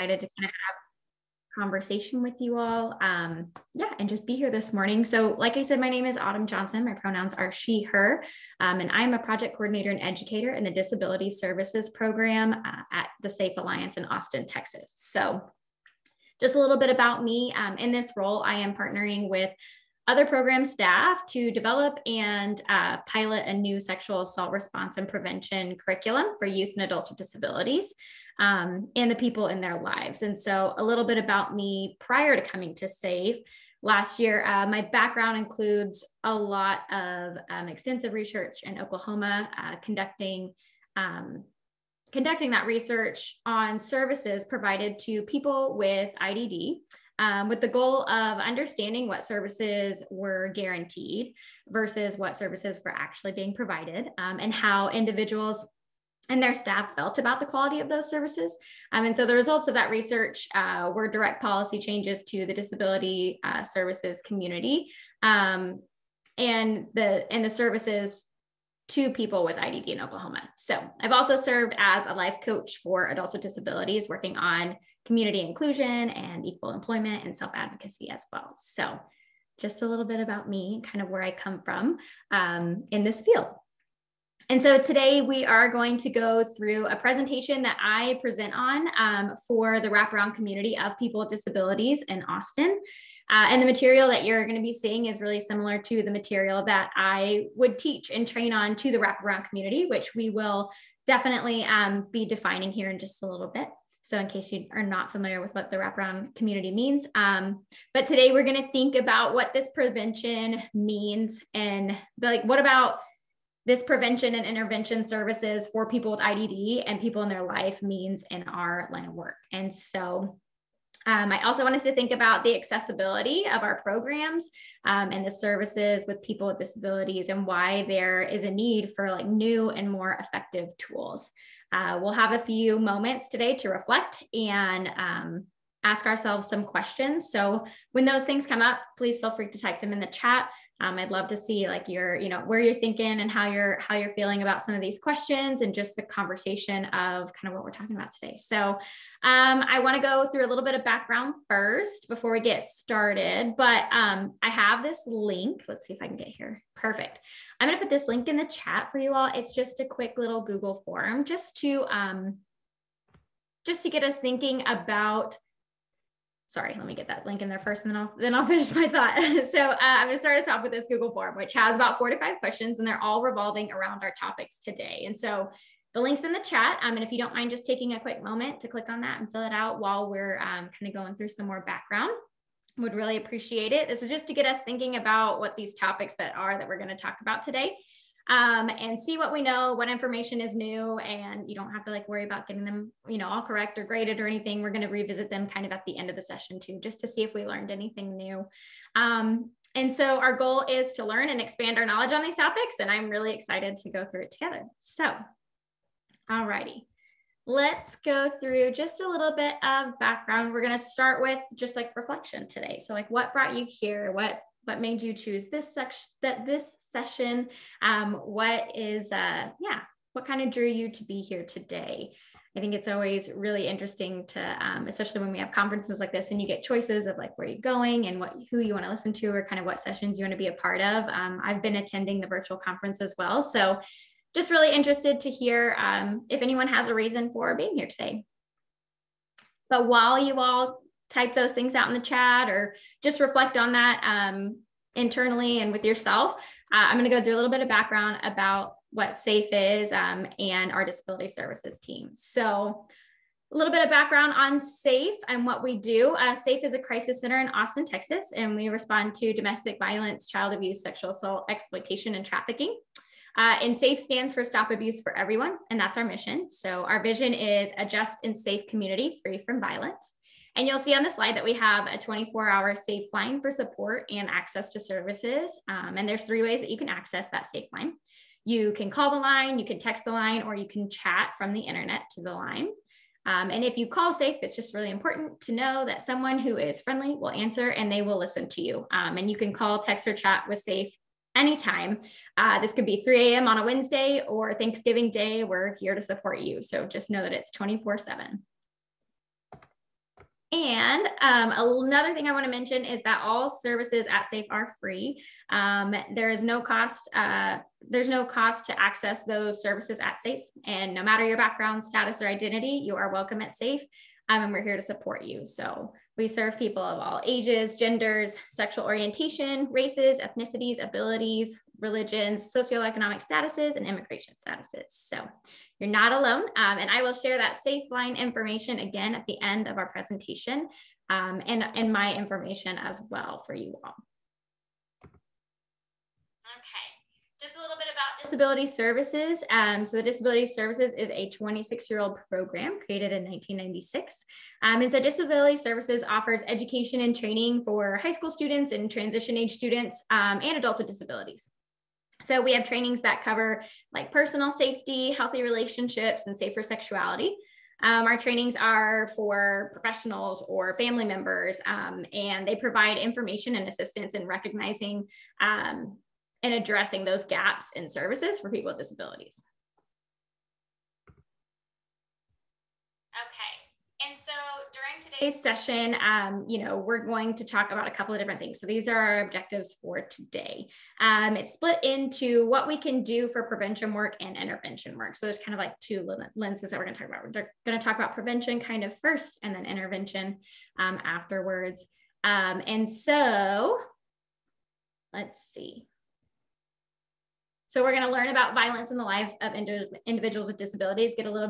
excited to kind of have conversation with you all. Yeah, and just be here this morning. So like I said, my name is Autumn Johnson. My pronouns are she, her, and I'm a project coordinator and educator in the Disability Services program at the Safe Alliance in Austin, Texas. So just a little bit about me. In this role, I am partnering with other program staff to develop and pilot a new sexual assault response and prevention curriculum for youth and adults with disabilities and the people in their lives. And so a little bit about me prior to coming to SAFE. Last year, my background includes a lot of extensive research in Oklahoma, conducting that research on services provided to people with IDD. With the goal of understanding what services were guaranteed versus what services were actually being provided, and how individuals and their staff felt about the quality of those services. And so the results of that research were direct policy changes to the disability services community and the services to people with IDD in Oklahoma. So I've also served as a life coach for adults with disabilities, working on community inclusion and equal employment and self-advocacy as well. So just a little bit about me, kind of where I come from in this field. And so today we are going to go through a presentation that I present on for the wraparound community of people with disabilities in Austin. And the material that you're going to be seeing is really similar to the material that I would teach and train on to the wraparound community, which we will definitely be defining here in just a little bit. So in case you are not familiar with what the wraparound community means. But today we're going to think about what this prevention means and what about this prevention and intervention services for people with IDD and people in their life means in our line of work. And so I also want us to think about the accessibility of our programs and the services with people with disabilities and why there is a need for new and more effective tools. We'll have a few moments today to reflect and ask ourselves some questions. So when those things come up, please feel free to type them in the chat. I'd love to see where you're thinking and how you're feeling about some of these questions and just the conversation of kind of what we're talking about today. So I want to go through a little bit of background first before we get started, but I have this link. Let's see if I can get here. Perfect. I'm going to put this link in the chat for you all. It's just a quick little Google form just to get us thinking about. Sorry, let me get that link in there first, and then I'll finish my thought. So I'm going to start us off with this Google form, which has about 4 to 5 questions, and they're all revolving around our topics today. And so the link's in the chat. And if you don't mind just taking a quick moment to click on that and fill it out while we're kind of going through some more background, would really appreciate it. This is just to get us thinking about what these topics that we're going to talk about today. And see what we know, what information is new, and you don't have to worry about getting them, all correct or graded or anything. We're going to revisit them kind of at the end of the session too, just to see if we learned anything new. And so our goal is to learn and expand our knowledge on these topics, and I'm really excited to go through it together. So, alrighty, let's go through just a little bit of background. We're going to start with just reflection today. So what brought you here? What made you choose this session? What kind of drew you to be here today? I think it's always really interesting to, especially when we have conferences like this and you get choices of where you're going and who you want to listen to or kind of what sessions you want to be a part of. I've been attending the virtual conference as well. So just really interested to hear if anyone has a reason for being here today. But while you all type those things out in the chat or just reflect on that internally and with yourself, I'm going to go through a little bit of background about what SAFE is and our disability services team. So a little bit of background on SAFE and what we do. SAFE is a crisis center in Austin, Texas, and we respond to domestic violence, child abuse, sexual assault, exploitation, and trafficking. And SAFE stands for Stop Abuse for Everyone, and that's our mission. So our vision is a just and safe community free from violence. And you'll see on the slide that we have a 24-hour SAFE line for support and access to services. And there's 3 ways that you can access that SAFE line. You can call the line, you can text the line, or you can chat from the internet to the line. And if you call SAFE, it's just really important to know that someone who is friendly will answer and they will listen to you. And you can call, text, or chat with SAFE anytime. This could be 3 a.m. on a Wednesday or Thanksgiving Day. We're here to support you. So just know that it's 24/7. And another thing I want to mention is that all services at SAFE are free. There is no cost. There's no cost to access those services at SAFE. And no matter your background, status, or identity, you are welcome at SAFE. And we're here to support you. So we serve people of all ages, genders, sexual orientation, races, ethnicities, abilities, religions, socioeconomic statuses, and immigration statuses. So you're not alone. And I will share that SAFE line information again at the end of our presentation, and my information as well for you all. Okay, just a little bit about Disability Services. So the Disability Services is a 26-year-old program created in 1996. And so Disability Services offers education and training for high school students and transition age students and adults with disabilities. So we have trainings that cover like personal safety, healthy relationships, and safer sexuality. Our trainings are for professionals or family members, and they provide information and assistance in recognizing and addressing those gaps in services for people with disabilities. Okay, and so during today's session, we're going to talk about a couple of different things. So these are our objectives for today. It's split into what we can do for prevention work and intervention work. So there's kind of like two lenses that we're going to talk about. We're going to talk about prevention kind of first, and then intervention afterwards. And so let's see. So we're going to learn about violence in the lives of individuals with disabilities, get a little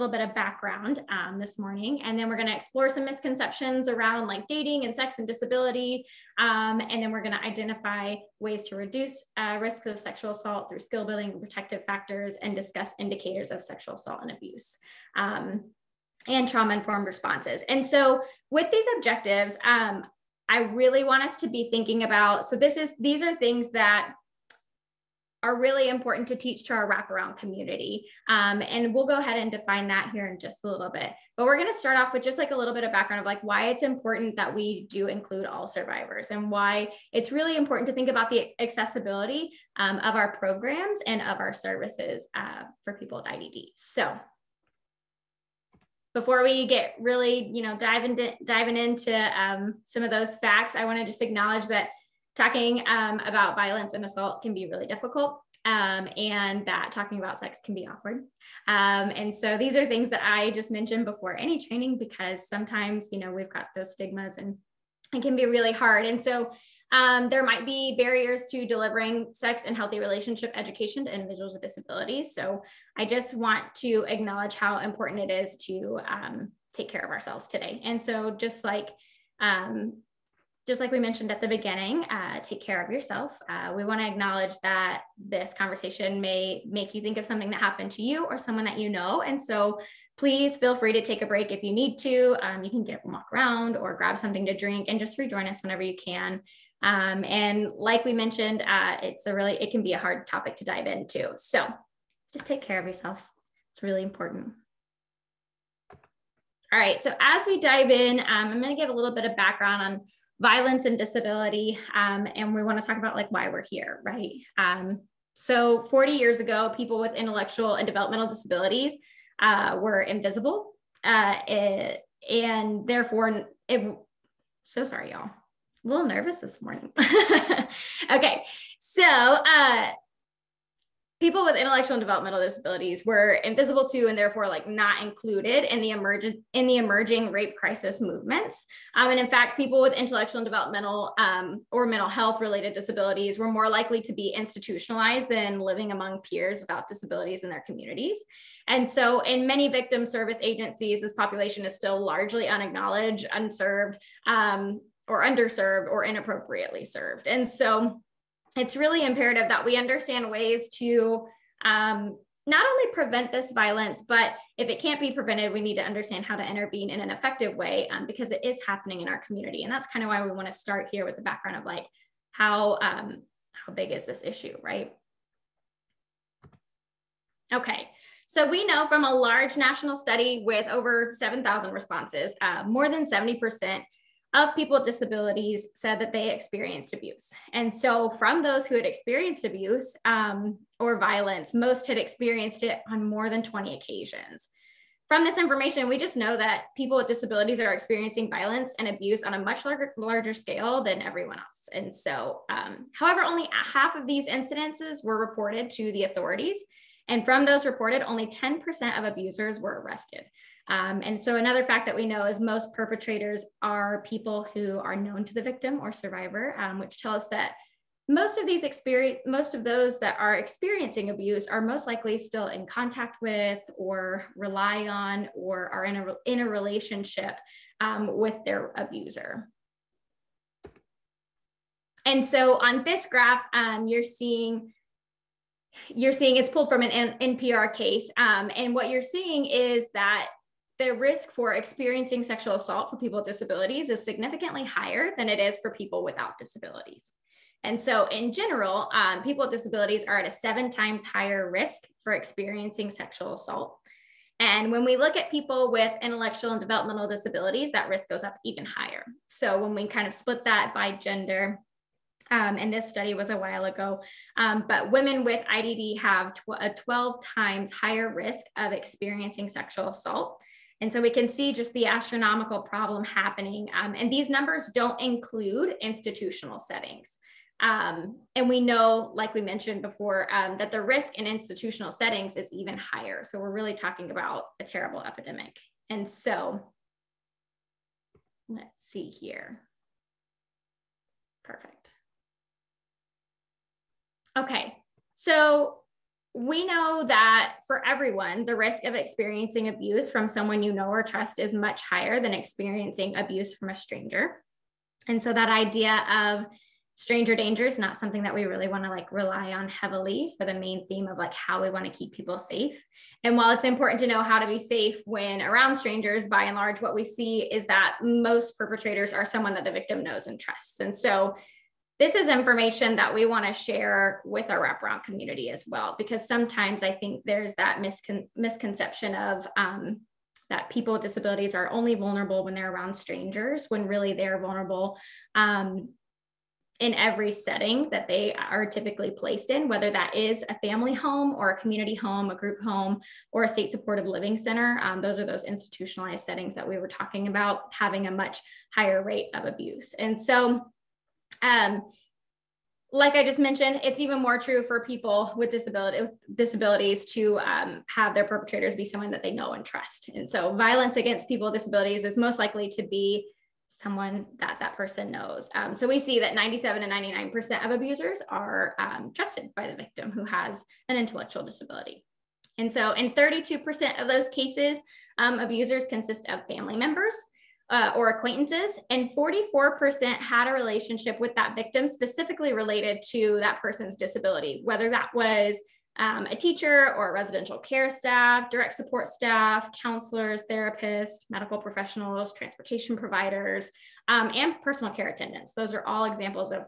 bit of background this morning. And then we're going to explore some misconceptions around like dating and sex and disability. And then we're going to identify ways to reduce risks of sexual assault through skill building and protective factors, and discuss indicators of sexual assault and abuse and trauma-informed responses. And so with these objectives, I really want us to be thinking about, so these are things that are really important to teach to our wraparound community. And we'll go ahead and define that here in just a little bit. But we're going to start off with just like a little bit of background of like why it's important that we do include all survivors, and why it's really important to think about the accessibility of our programs and of our services for people with IDD. So before we get really, diving into some of those facts, I want to just acknowledge that talking about violence and assault can be really difficult, and that talking about sex can be awkward. And so these are things that I just mentioned before any training, because sometimes, we've got those stigmas and it can be really hard. And so there might be barriers to delivering sex and healthy relationship education to individuals with disabilities. So I just want to acknowledge how important it is to take care of ourselves today. And so just like we mentioned at the beginning, take care of yourself. We want to acknowledge that this conversation may make you think of something that happened to you or someone that you know. And so please feel free to take a break if you need to. You can get up and walk around or grab something to drink, and just rejoin us whenever you can. And like we mentioned, it can be a hard topic to dive into. So just take care of yourself. It's really important. All right, so as we dive in, I'm going to give a little bit of background on violence and disability, and we want to talk about like why we're here, right? So 40 years ago, people with intellectual and developmental disabilities were invisible, and therefore, so sorry, y'all. A little nervous this morning. Okay, so people with intellectual and developmental disabilities were invisible to, and therefore like not included in the emerging rape crisis movements. And in fact, people with intellectual and developmental or mental health related disabilities were more likely to be institutionalized than living among peers without disabilities in their communities. And so in many victim service agencies, this population is still largely unacknowledged, unserved, or underserved, or inappropriately served. And so it's really imperative that we understand ways to not only prevent this violence, but if it can't be prevented, we need to understand how to intervene in an effective way, because it is happening in our community. And that's kind of why we want to start here with the background of like, how big is this issue, right? Okay, so we know from a large national study with over 7,000 responses, more than 70% of people with disabilities said that they experienced abuse. And so from those who had experienced abuse or violence, most had experienced it on more than 20 occasions. from this information, we just know that people with disabilities are experiencing violence and abuse on a much larger scale than everyone else. And so, however, only half of these incidences were reported to the authorities. And from those reported, only 10% of abusers were arrested. And so another fact that we know is most perpetrators are people who are known to the victim or survivor, which tells us that most of those that are experiencing abuse are most likely still in contact with or rely on or are in a relationship with their abuser. And so on this graph, you're seeing it's pulled from an NPR case. And what you're seeing is that the risk for experiencing sexual assault for people with disabilities is significantly higher than it is for people without disabilities. And so in general, people with disabilities are at a 7 times higher risk for experiencing sexual assault. And when we look at people with intellectual and developmental disabilities, that risk goes up even higher. So when we kind of split that by gender, and this study was a while ago, but women with IDD have a 12 times higher risk of experiencing sexual assault. And so we can see just the astronomical problem happening. And these numbers don't include institutional settings. And we know, like we mentioned before, that the risk in institutional settings is even higher. So we're really talking about a terrible epidemic. And so let's see here. Perfect. Okay, so we know that for everyone, the risk of experiencing abuse from someone you know or trust is much higher than experiencing abuse from a stranger. And so that idea of stranger danger is not something that we really want to like rely on heavily for the main theme of like how we want to keep people safe. And while it's important to know how to be safe when around strangers, by and large, what we see is that most perpetrators are someone that the victim knows and trusts. And so this is information that we want to share with our wraparound community as well, because sometimes I think there's that misconception of that people with disabilities are only vulnerable when they're around strangers, when really they're vulnerable in every setting that they are typically placed in, whether that is a family home or a community home, a group home, or a state supported living center. Those are those institutionalized settings that we were talking about having a much higher rate of abuse. And so, like I just mentioned, it's even more true for people with disabilities to have their perpetrators be someone that they know and trust. And so violence against people with disabilities is most likely to be someone that that person knows. So we see that 97 to 99% of abusers are trusted by the victim who has an intellectual disability. And so in 32% of those cases, abusers consist of family members or acquaintances, and 44% had a relationship with that victim specifically related to that person's disability, whether that was a teacher or residential care staff, direct support staff, counselors, therapists, medical professionals, transportation providers, and personal care attendants. Those are all examples of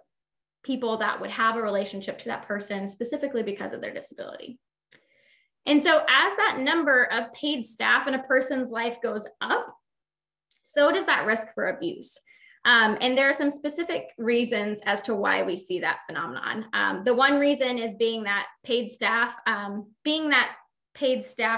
people that would have a relationship to that person specifically because of their disability. And so as that number of paid staff in a person's life goes up, so does that risk for abuse. And there are some specific reasons as to why we see that phenomenon. The one reason is being that paid staff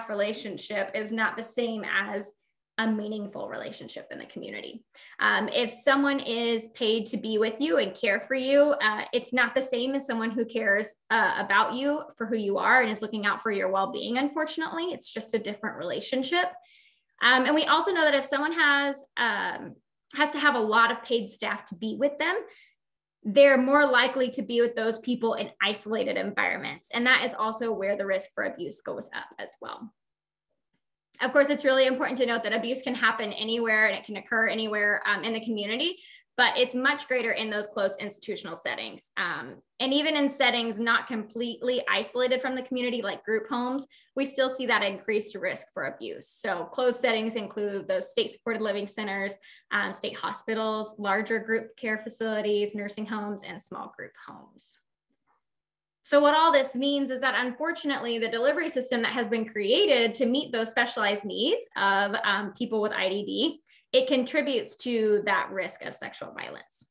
relationship is not the same as a meaningful relationship in the community. If someone is paid to be with you and care for you, it's not the same as someone who cares about you for who you are and is looking out for your well-being, unfortunately. It's just a different relationship. And we also know that if someone has to have a lot of paid staff to be with them, they're more likely to be with those people in isolated environments. And that is also where the risk for abuse goes up as well. Of course, it's really important to note that abuse can happen anywhere and it can occur anywhere in the community, but it's much greater in those close institutional settings. And even in settings not completely isolated from the community, like group homes, we still see that increased risk for abuse. So closed settings include those state supported living centers, state hospitals, larger group care facilities, nursing homes, and small group homes. So what all this means is that unfortunately, the delivery system that has been created to meet those specialized needs of people with IDD, it contributes to that risk of sexual violence.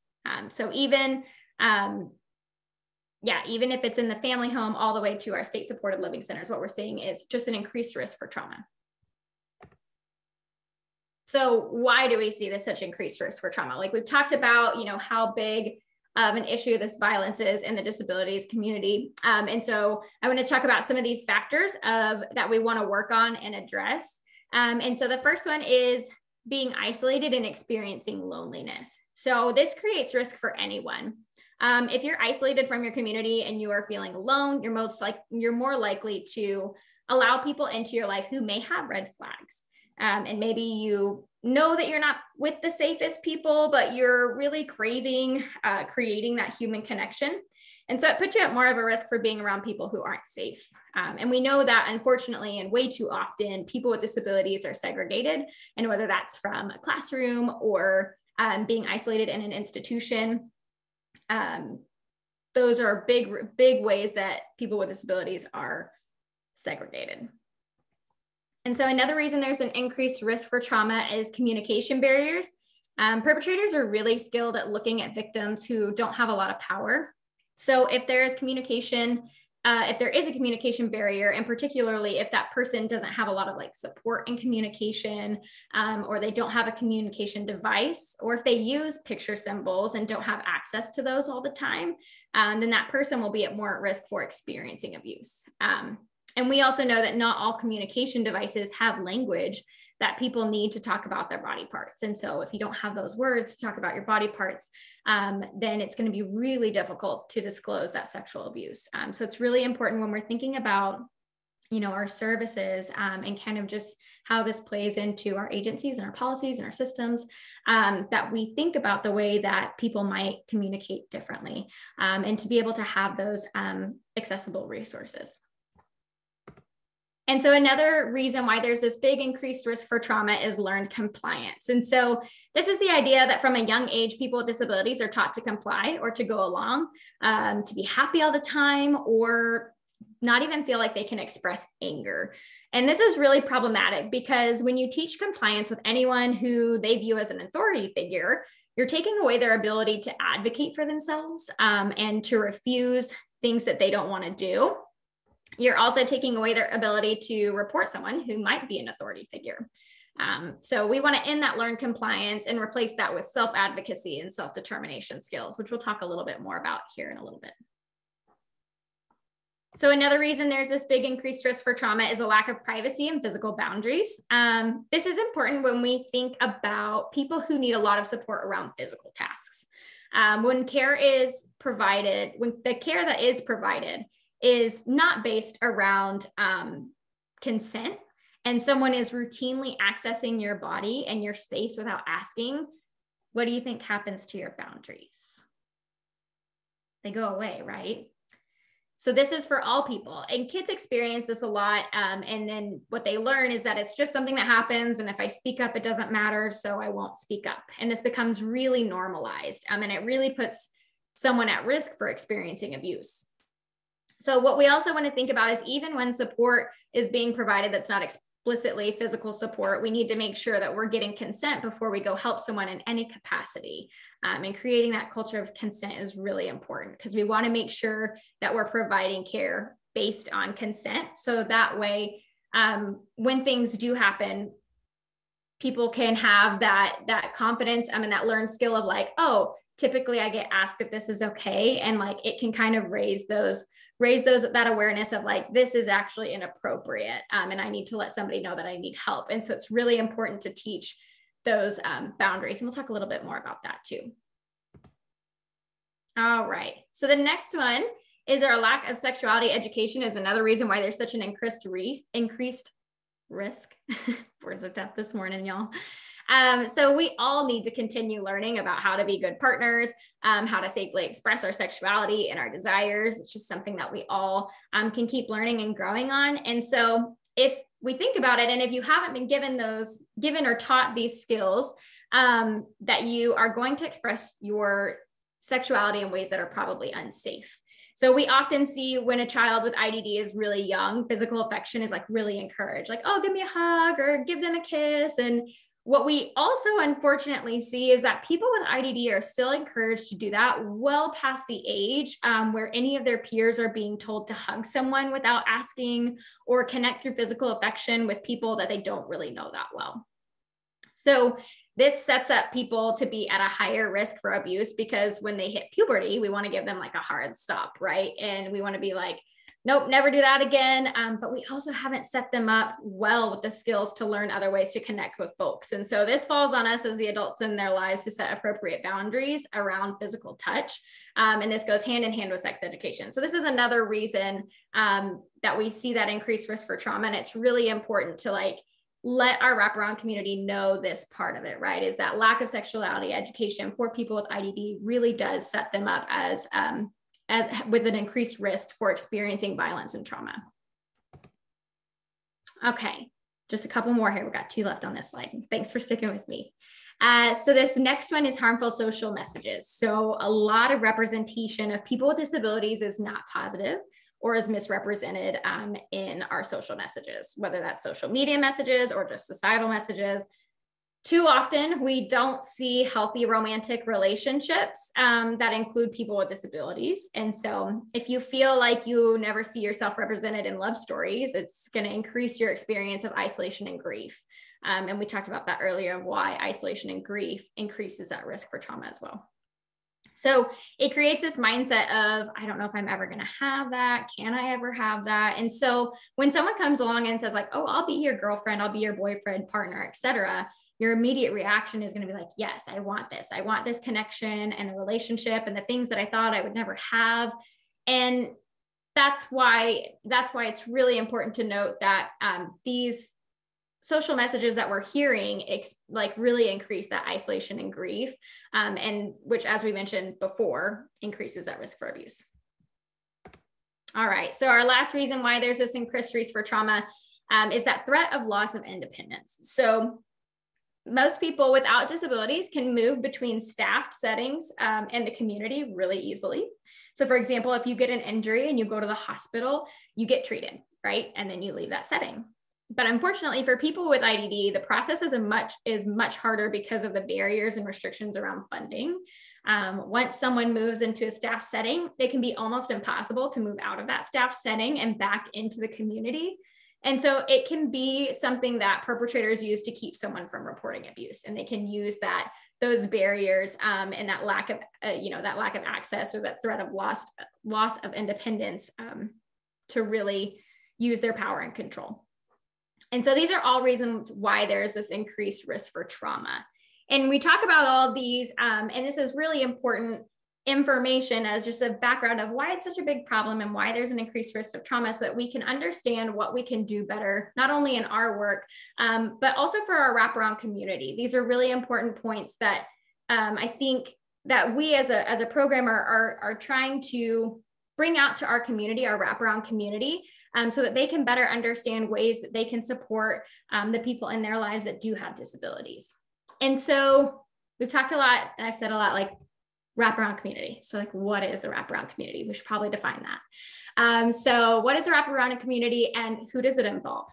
So even if it's in the family home all the way to our state supported living centers, what we're seeing is just an increased risk for trauma. So why do we see this such increased risk for trauma? Like we've talked about, how big of an issue this violence is in the disabilities community. And so I want to talk about some of these factors that we want to work on and address. And so the first one is being isolated and experiencing loneliness. So this creates risk for anyone. If you're isolated from your community and you are feeling alone, you're more likely to allow people into your life who may have red flags. And maybe you know that you're not with the safest people, but you're really craving creating that human connection. And so it puts you at more of a risk for being around people who aren't safe. And we know that unfortunately, and way too often, people with disabilities are segregated. And whether that's from a classroom or being isolated in an institution, those are big ways that people with disabilities are segregated. And so another reason there's an increased risk for trauma is communication barriers. Perpetrators are really skilled at looking at victims who don't have a lot of power. So if there is a communication barrier, and particularly if that person doesn't have a lot of support in communication, or they don't have a communication device, or if they use picture symbols and don't have access to those all the time, then that person will be at more at risk for experiencing abuse. And we also know that not all communication devices have language that people need to talk about their body parts. And so if you don't have those words to talk about your body parts, then it's going to be really difficult to disclose that sexual abuse. So it's really important when we're thinking about, our services and kind of just how this plays into our agencies and our policies and our systems, that we think about the way that people might communicate differently, and to be able to have those accessible resources. And so another reason why there's this big increased risk for trauma is learned compliance. And so this is the idea that from a young age, people with disabilities are taught to comply or to go along, to be happy all the time, or not even feel like they can express anger. And this is really problematic because when you teach compliance with anyone who they view as an authority figure, you're taking away their ability to advocate for themselves, and to refuse things that they don't want to do. You're also taking away their ability to report someone who might be an authority figure. So we want to end that learned compliance and replace that with self-advocacy and self-determination skills, which we'll talk a little bit more about here in a little bit. So another reason there's this big increased risk for trauma is a lack of privacy and physical boundaries. This is important when we think about people who need a lot of support around physical tasks. When the care that is provided is not based around consent, and someone is routinely accessing your body and your space without asking, what do you think happens to your boundaries? They go away, right? So this is for all people, and kids experience this a lot. And then what they learn is that it's just something that happens. And if I speak up, it doesn't matter. So I won't speak up. And this becomes really normalized. And it really puts someone at risk for experiencing abuse. So what we also want to think about is even when support is being provided that's not explicitly physical support, we need to make sure that we're getting consent before we go help someone in any capacity. And creating that culture of consent is really important because we want to make sure that we're providing care based on consent. So that way, when things do happen, people can have that confidence and that learned skill of oh, typically I get asked if this is okay. And it can kind of raise that awareness of this is actually inappropriate. And I need to let somebody know that I need help. And so it's really important to teach those boundaries. And we'll talk a little bit more about that too. All right. So the next one is our lack of sexuality education is another reason why there's such an increased risk. Words of death this morning, y'all. So we all need to continue learning about how to be good partners, how to safely express our sexuality and our desires. It's just something that we all can keep learning and growing on. And so if we think about it, and if you haven't been given or taught these skills, that you are going to express your sexuality in ways that are probably unsafe. So we often see when a child with IDD is really young, physical affection is really encouraged, oh, give me a hug or give them a kiss. And what we also unfortunately see is that people with IDD are still encouraged to do that well past the age where any of their peers are being told to hug someone without asking or connect through physical affection with people that they don't really know that well. So this sets up people to be at a higher risk for abuse, because when they hit puberty, we want to give them like a hard stop, right? And we want to be like, nope, never do that again. But we also haven't set them up well with the skills to learn other ways to connect with folks. And so this falls on us as the adults in their lives to set appropriate boundaries around physical touch. And this goes hand in hand with sex education. So this is another reason that we see that increased risk for trauma. And it's really important to like let our wraparound community know this part of it, right? Is that lack of sexuality education for people with IDD really does set them up as with an increased risk for experiencing violence and trauma. Okay, just a couple more here. We've got 2 left on this slide. Thanks for sticking with me. So this next one is harmful social messages. So a lot of representation of people with disabilities is not positive or is misrepresented in our social messages, whether that's social media messages or just societal messages. Too often, we don't see healthy romantic relationships that include people with disabilities. And so if you feel like you never see yourself represented in love stories, it's going to increase your experience of isolation and grief. And we talked about that earlier, why isolation and grief increases that risk for trauma as well. So it creates this mindset of, I don't know if I'm ever going to have that. Can I ever have that? And so when someone comes along and says like, oh, I'll be your girlfriend, I'll be your boyfriend, partner, etc., your immediate reaction is going to be like, yes, I want this. I want this connection and the relationship and the things that I thought I would never have. And that's why it's really important to note that these social messages that we're hearing really increase that isolation and grief, and which, as we mentioned before, increases that risk for abuse. All right, so our last reason why there's this increased risk for trauma is that threat of loss of independence. So most people without disabilities can move between staffed settings and the community really easily. So for example, if you get an injury and you go to the hospital, you get treated, right? And then you leave that setting. But unfortunately for people with IDD, the process is much harder because of the barriers and restrictions around funding. Once someone moves into a staff setting, it can be almost impossible to move out of that staff setting and back into the community. And so it can be something that perpetrators use to keep someone from reporting abuse. And they can use those barriers and that lack of access or that threat of loss of independence to really use their power and control. And so these are all reasons why there's this increased risk for trauma. And we talk about all of these, and this is really important information as just a background of why it's such a big problem and why there's an increased risk of trauma, so that we can understand what we can do better, not only in our work, but also for our wraparound community. These are really important points that I think that we as a program are trying to bring out to our community, our wraparound community, so that they can better understand ways that they can support the people in their lives that do have disabilities. And so we've talked a lot, and I've said a lot, like wraparound community. So like, what is the wraparound community? We should probably define that. So what is the wraparound community and who does it involve?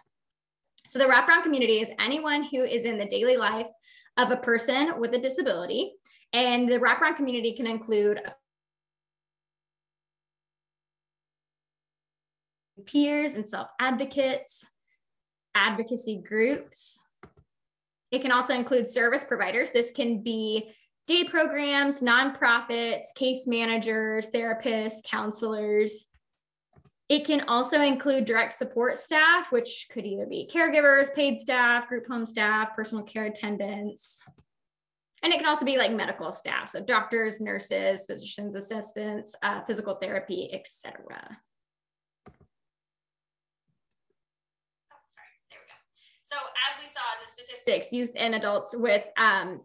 So the wraparound community is anyone who is in the daily life of a person with a disability. And the wraparound community can include peers and self-advocates, advocacy groups. It can also include service providers. This can be day programs, nonprofits, case managers, therapists, counselors. It can also include direct support staff, which could either be caregivers, paid staff, group home staff, personal care attendants. And it can also be like medical staff, so doctors, nurses, physicians' assistants, physical therapy, etc. So as we saw in the statistics, youth and adults with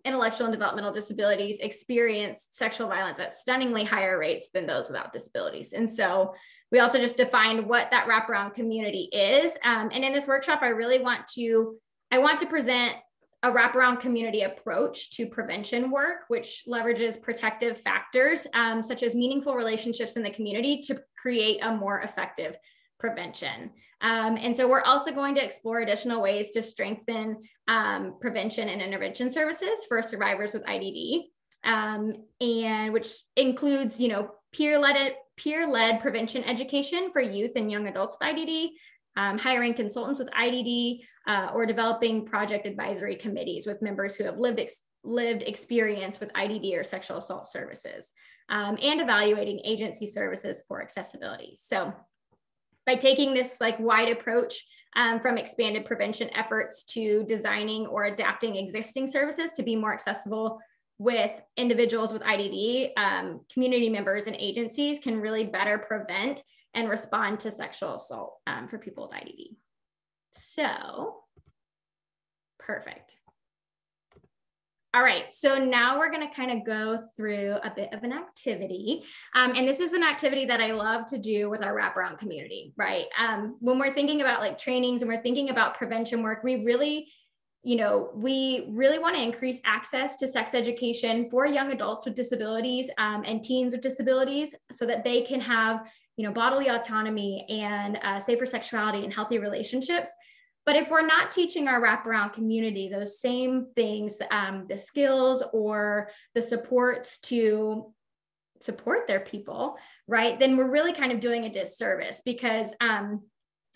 intellectual and developmental disabilities experience sexual violence at stunningly higher rates than those without disabilities. And so we also just defined what that wraparound community is. And in this workshop, I want to present a wraparound community approach to prevention work, which leverages protective factors, such as meaningful relationships in the community to create a more effective prevention. And so we're also going to explore additional ways to strengthen prevention and intervention services for survivors with IDD, and which includes, peer-led prevention education for youth and young adults with IDD, hiring consultants with IDD, or developing project advisory committees with members who have lived experience with IDD or sexual assault services, and evaluating agency services for accessibility. So by taking this like wide approach, from expanded prevention efforts to designing or adapting existing services to be more accessible with individuals with IDD, community members and agencies can really better prevent and respond to sexual assault for people with IDD. So, perfect. All right, so now we're gonna kind of go through a bit of an activity. And this is an activity that I love to do with our wraparound community, right? When we're thinking about like trainings and we're thinking about prevention work, we really want to increase access to sex education for young adults with disabilities and teens with disabilities so that they can have, bodily autonomy and safer sexuality and healthy relationships. But if we're not teaching our wraparound community those same things, the skills or the supports to support their people, right, then we're really kind of doing a disservice, because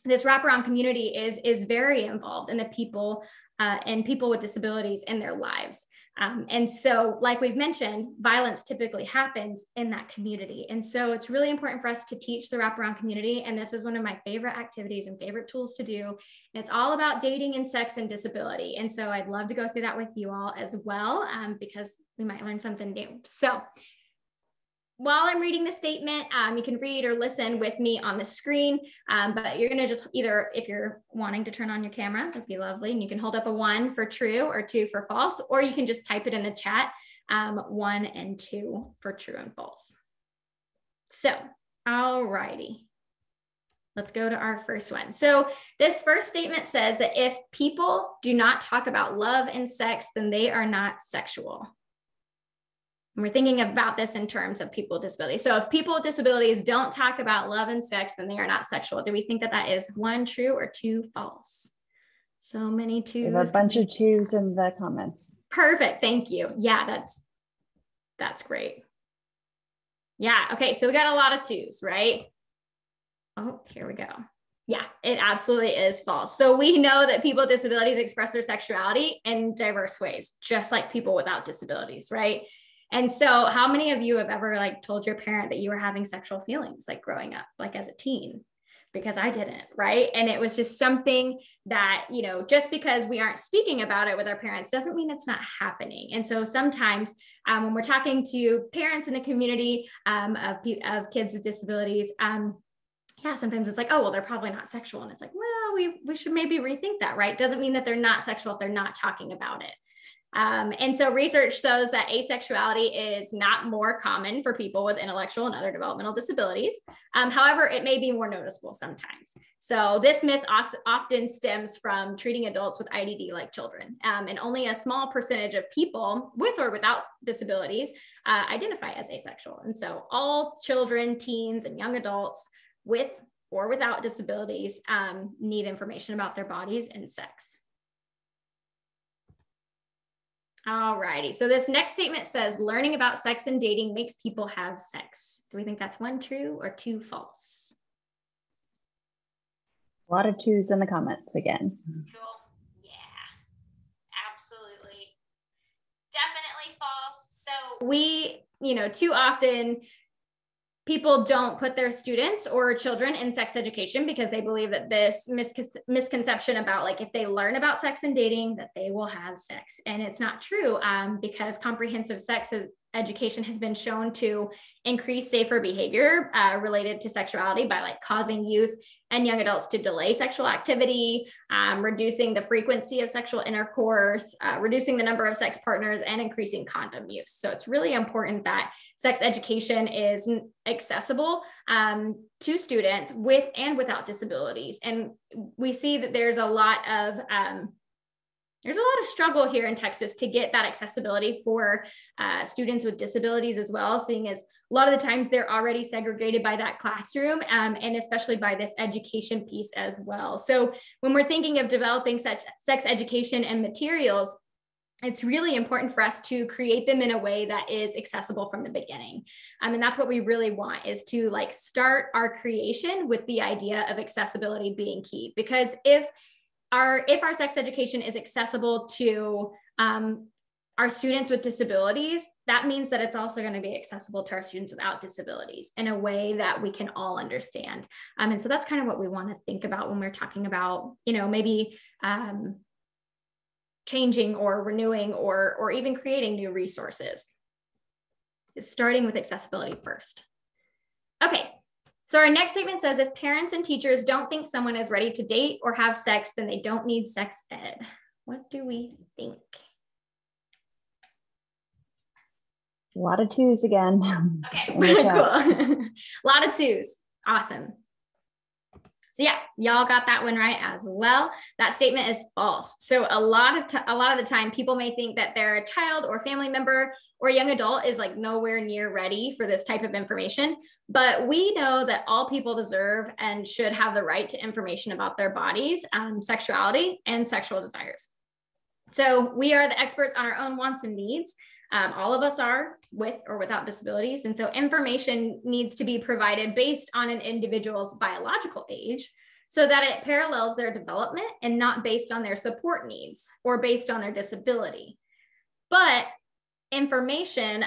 this wraparound community is very involved in the people and people with disabilities in their lives. And so, like we've mentioned, violence typically happens in that community. And so it's really important for us to teach the wraparound community. And this is one of my favorite activities and favorite tools to do. And it's all about dating and sex and disability. And so I'd love to go through that with you all as well, because we might learn something new. So while I'm reading the statement, you can read or listen with me on the screen, but you're gonna just either, if you're wanting to turn on your camera, that'd be lovely, and you can hold up a 1 for true or 2 for false, or you can just type it in the chat, 1 and 2 for true and false. So, alrighty, let's go to our first one. So this first statement says that if people do not talk about love and sex, then they are not sexual. And we're thinking about this in terms of people with disabilities. So if people with disabilities don't talk about love and sex, then they are not sexual. Do we think that that is 1 true or 2 false? So many twos. We have a bunch of 2s in the comments. Perfect, thank you. Yeah, that's great. Yeah, okay, so we got a lot of 2s, right? Oh, here we go. Yeah, it absolutely is false. So we know that people with disabilities express their sexuality in diverse ways, just like people without disabilities, right? And so how many of you have ever like told your parent that you were having sexual feelings like growing up, like as a teen? Because I didn't, right? And it was just something that, just because we aren't speaking about it with our parents doesn't mean it's not happening. And so sometimes when we're talking to parents in the community of kids with disabilities, yeah, sometimes it's like, oh, well, they're probably not sexual. And it's like, well, we should maybe rethink that, right? Doesn't mean that they're not sexual if they're not talking about it. And so research shows that asexuality is not more common for people with intellectual and other developmental disabilities. However, it may be more noticeable sometimes. So this myth often stems from treating adults with IDD like children. And only a small percentage of people with or without disabilities identify as asexual. And so all children, teens, and young adults with or without disabilities need information about their bodies and sex. All righty, so this next statement says, learning about sex and dating makes people have sex. Do we think that's 1 true or 2 false? A lot of 2s in the comments again. Cool, yeah, absolutely. Definitely false. So we, too often, people don't put their students or children in sex education because they believe that this misconception about like if they learn about sex and dating that they will have sex, and it's not true, because comprehensive sex education has been shown to increase safer behavior related to sexuality by like causing youth and young adults to delay sexual activity, reducing the frequency of sexual intercourse, reducing the number of sex partners, and increasing condom use. So it's really important that sex education is accessible to students with and without disabilities. And we see that there's a lot of struggle here in Texas to get that accessibility for students with disabilities as well, seeing as a lot of the times they're already segregated by that classroom, and especially by this education piece as well. So when we're thinking of developing such sex education and materials, it's really important for us to create them in a way that is accessible from the beginning. And that's what we really want, is to like start our creation with the idea of accessibility being key. Because if our sex education is accessible to our students with disabilities, that means that it's also going to be accessible to our students without disabilities in a way that we can all understand. And so that's kind of what we want to think about when we're talking about, you know, maybe changing or renewing or even creating new resources. It's starting with accessibility first. Okay, so our next statement says, if parents and teachers don't think someone is ready to date or have sex, then they don't need sex ed. What do we think? A lot of twos again. Okay, cool. A lot of twos. Awesome. So yeah, y'all got that one right as well. That statement is false. So a lot of the time, people may think that their child or family member or young adult is like nowhere near ready for this type of information. But we know that all people deserve and should have the right to information about their bodies, sexuality, and sexual desires. So we are the experts on our own wants and needs. All of us are, with or without disabilities. And so information needs to be provided based on an individual's biological age so that it parallels their development and not based on their support needs or based on their disability. But information,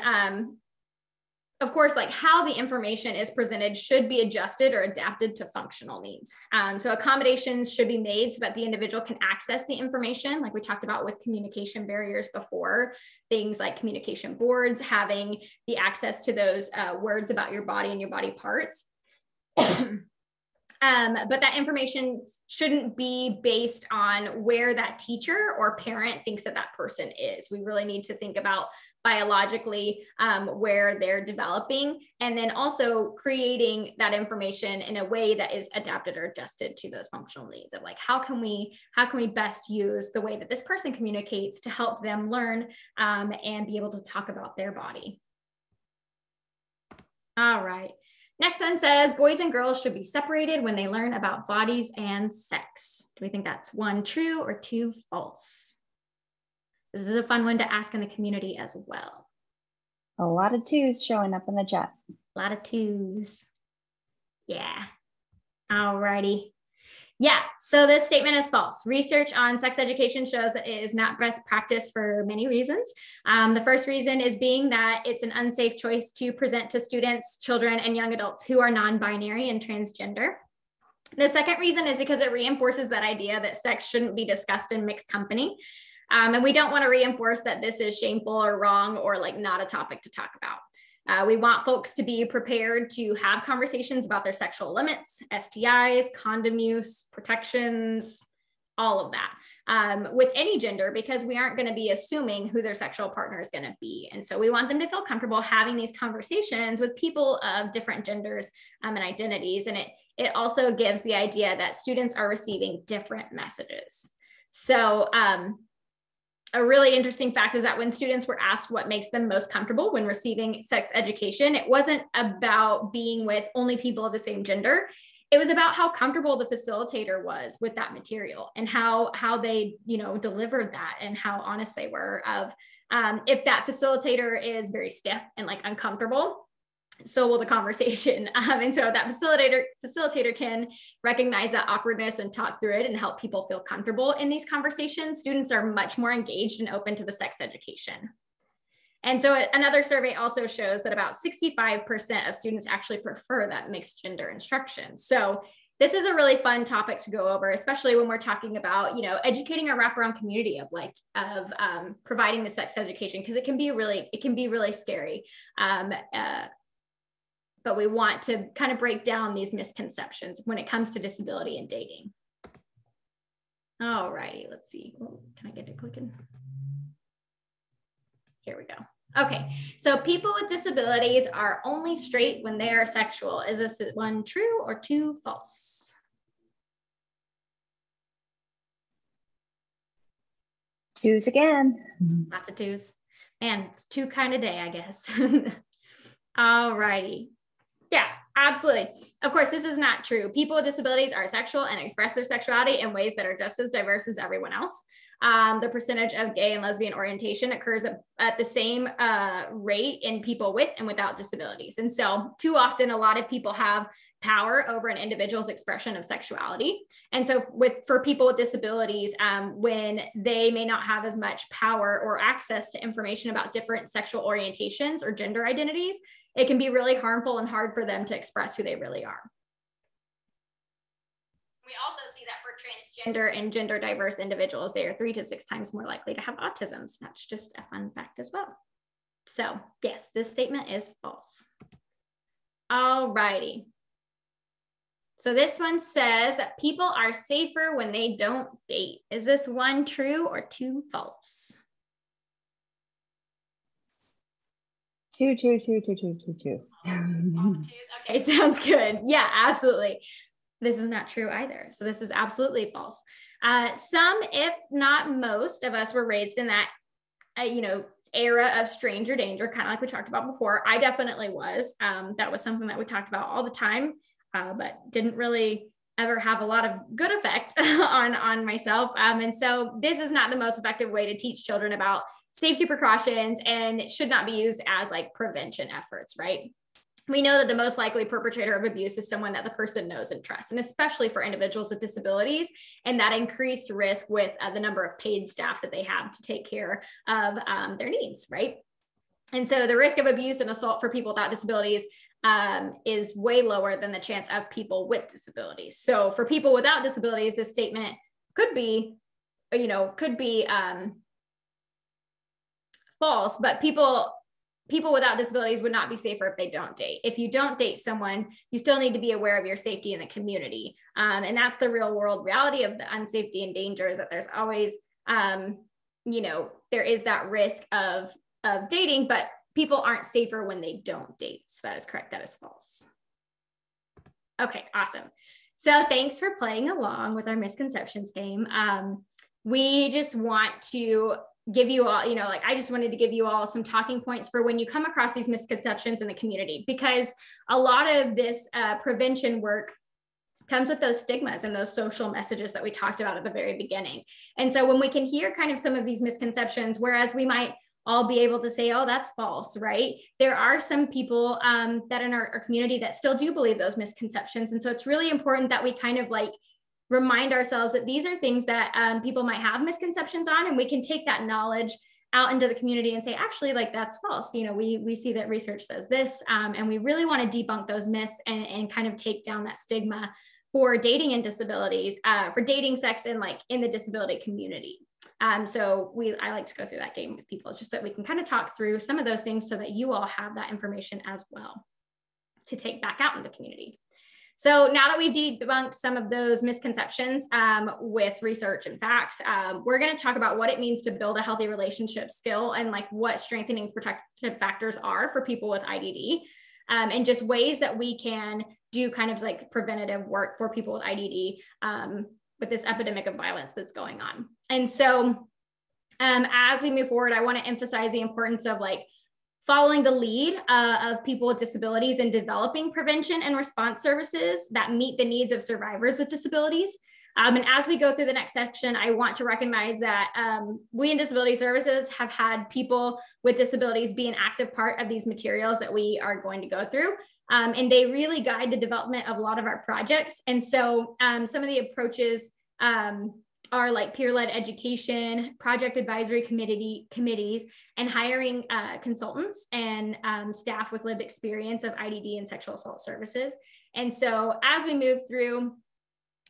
of course, like how the information is presented should be adjusted or adapted to functional needs. So accommodations should be made so that the individual can access the information, like we talked about with communication barriers before, things like communication boards, having the access to those words about your body and your body parts. But that information shouldn't be based on where that teacher or parent thinks that that person is. We really need to think about biologically where they're developing, and then also creating that information in a way that is adapted or adjusted to those functional needs of like, how can we best use the way that this person communicates to help them learn and be able to talk about their body. All right. Next one says, boys and girls should be separated when they learn about bodies and sex. Do we think that's 1 true or 2 false? This is a fun one to ask in the community as well. A lot of twos showing up in the chat. A lot of twos. Yeah. All righty. Yeah, so this statement is false. Research on sex education shows that it is not best practice for many reasons. The first reason is being that it's an unsafe choice to present to students, children, and young adults who are non-binary and transgender. The second reason is because it reinforces that idea that sex shouldn't be discussed in mixed company. And we don't want to reinforce that this is shameful or wrong or like not a topic to talk about. We want folks to be prepared to have conversations about their sexual limits, STIs, condom use, protections, all of that with any gender, because we aren't going to be assuming who their sexual partner is going to be. And so we want them to feel comfortable having these conversations with people of different genders and identities. And it also gives the idea that students are receiving different messages. So a really interesting fact is that when students were asked what makes them most comfortable when receiving sex education, it wasn't about being with only people of the same gender. It was about how comfortable the facilitator was with that material and how they, delivered that and how honest they were of if that facilitator is very stiff and like uncomfortable, so will the conversation. And so that facilitator can recognize that awkwardness and talk through it and help people feel comfortable in these conversations. Students are much more engaged and open to the sex education. And so another survey also shows that about 65% of students actually prefer that mixed gender instruction. So this is a really fun topic to go over, especially when we're talking about, educating our wraparound community of providing the sex education, because it can be really scary. But we want to kind of break down these misconceptions when it comes to disability and dating. All righty, let's see. Oh, can I get it clicking? Here we go. Okay, so people with disabilities are only straight when they are sexual. Is this 1 true or 2 false? Twos again. Lots of twos. Man, it's 2 kind of day, I guess. All righty. Yeah, Absolutely. Of course, this is not true. People with disabilities are sexual and express their sexuality in ways that are just as diverse as everyone else. The percentage of gay and lesbian orientation occurs at the same rate in people with and without disabilities. And so too often, a lot of people have power over an individual's expression of sexuality. And so for people with disabilities, when they may not have as much power or access to information about different sexual orientations or gender identities, it can be really harmful and hard for them to express who they really are. We also see that for transgender and gender diverse individuals, they are 3 to 6 times more likely to have autism. So that's just a fun fact as well. So yes, this statement is false. All righty. So this one says that people are safer when they don't date. Is this 1 true or 2 false? 2. Okay, sounds good. Yeah, absolutely. This is not true either. So this is absolutely false. Some, if not most of us were raised in that, era of stranger danger, kind of like we talked about before. I definitely was. That was something that we talked about all the time, but didn't really ever have a lot of good effect on myself. And so this is not the most effective way to teach children about safety precautions, and it should not be used as like prevention efforts, right? We know that the most likely perpetrator of abuse is someone that the person knows and trusts, and especially for individuals with disabilities, and that increased risk with the number of paid staff that they have to take care of their needs, right? And so the risk of abuse and assault for people without disabilities is way lower than the chance of people with disabilities. So for people without disabilities, this statement could be false, but people without disabilities would not be safer if they don't date. If you don't date someone, you still need to be aware of your safety in the community. And that's the real world reality of the unsafety and danger, is that there's always, there is that risk of dating, but people aren't safer when they don't date. So that is correct. That is false. Okay, awesome. So thanks for playing along with our misconceptions game. We just want to give you all, I just wanted to give you all some talking points for when you come across these misconceptions in the community, because a lot of this prevention work comes with those stigmas and those social messages that we talked about at the very beginning. And so when we can hear kind of some of these misconceptions, whereas we might all be able to say, oh, that's false, right? There are some people that in our community that still do believe those misconceptions. And so it's really important that we kind of remind ourselves that these are things that people might have misconceptions on, and we can take that knowledge out into the community and say, actually, that's false. We see that research says this, and we really want to debunk those myths and kind of take down that stigma for dating and disabilities, for dating, sex, and in the disability community. So I like to go through that game with people just so that we can kind of talk through some of those things so that you all have that information as well to take back out in the community. So now that we've debunked some of those misconceptions with research and facts, we're going to talk about what it means to build a healthy relationship skill and what strengthening protective factors are for people with IDD, and just ways that we can do kind of preventative work for people with IDD with this epidemic of violence that's going on. And so as we move forward, I want to emphasize the importance of following the lead of people with disabilities in developing prevention and response services that meet the needs of survivors with disabilities. And as we go through the next section, I want to recognize that we in Disability Services have had people with disabilities be an active part of these materials that we are going to go through. And they really guide the development of a lot of our projects. And so some of the approaches are peer-led education, project advisory committees, and hiring consultants and staff with lived experience of IDD and sexual assault services. And so as we move through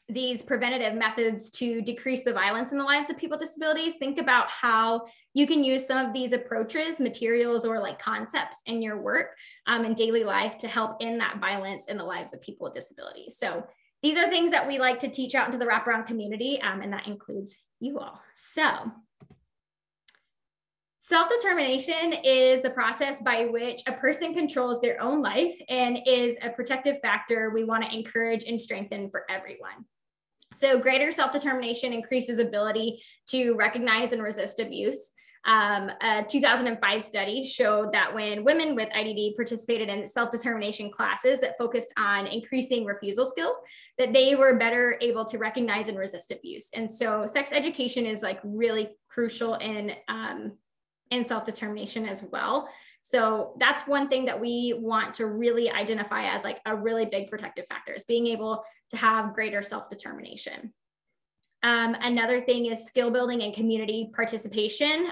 these preventative methods to decrease the violence in the lives of people with disabilities, think about how you can use some of these approaches, materials, or concepts in your work in daily life to help end that violence in the lives of people with disabilities. So these are things that we like to teach out into the wraparound community, and that includes you all. So self-determination is the process by which a person controls their own life and is a protective factor we want to encourage and strengthen for everyone. So greater self-determination increases ability to recognize and resist abuse. A 2005 study showed that when women with IDD participated in self-determination classes that focused on increasing refusal skills, that they were better able to recognize and resist abuse. And so sex education is like really crucial in self-determination as well. So that's one thing that we want to really identify as like a really big protective factor, is being able to have greater self-determination. Another thing is skill building and community participation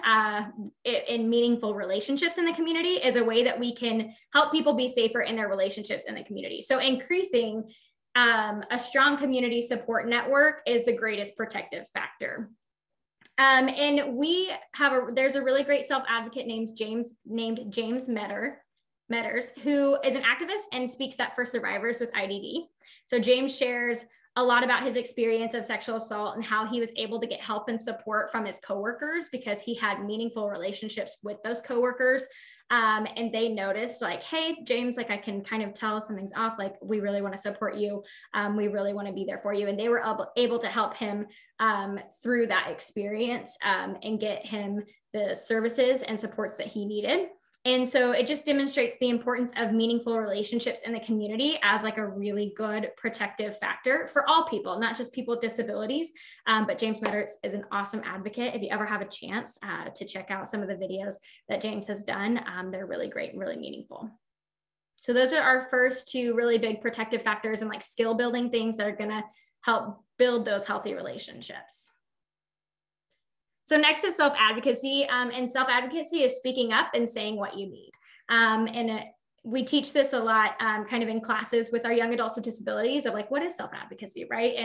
in meaningful relationships in the community is a way that we can help people be safer in their relationships in the community. So increasing a strong community support network is the greatest protective factor. And we have there's a really great self-advocate named James Meadors, who is an activist and speaks up for survivors with IDD. So James shares a lot about his experience of sexual assault and how he was able to get help and support from his coworkers because he had meaningful relationships with those coworkers. And they noticed like, hey, James, like I can kind of tell something's off. Like we really want to support you. We really want to be there for you. And they were able to help him through that experience and get him the services and supports that he needed. And so it just demonstrates the importance of meaningful relationships in the community as like a really good protective factor for all people, not just people with disabilities. But James Meador is an awesome advocate. If you ever have a chance to check out some of the videos that James has done, they're really great and really meaningful. So those are our first two really big protective factors and like skill building things that are gonna help build those healthy relationships. So next is self-advocacy, and self-advocacy is speaking up and saying what you need. We teach this a lot kind of in classes with our young adults with disabilities of like, what is self-advocacy, right?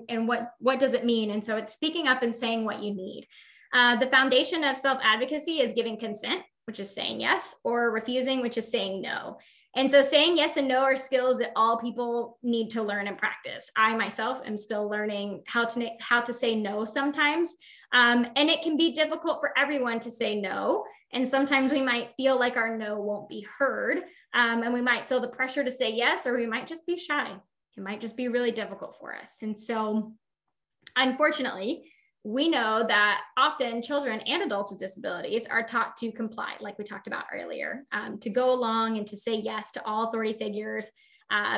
And what does it mean? And so it's speaking up and saying what you need. The foundation of self-advocacy is giving consent, which is saying yes, or refusing, which is saying no. And so saying yes and no are skills that all people need to learn and practice. I myself am still learning how to say no sometimes. And it can be difficult for everyone to say no. And sometimes we might feel like our no won't be heard. And we might feel the pressure to say yes, or we might just be shy. It might just be really difficult for us. And so unfortunately, we know that often children and adults with disabilities are taught to comply, like we talked about earlier, to go along and to say yes to all authority figures,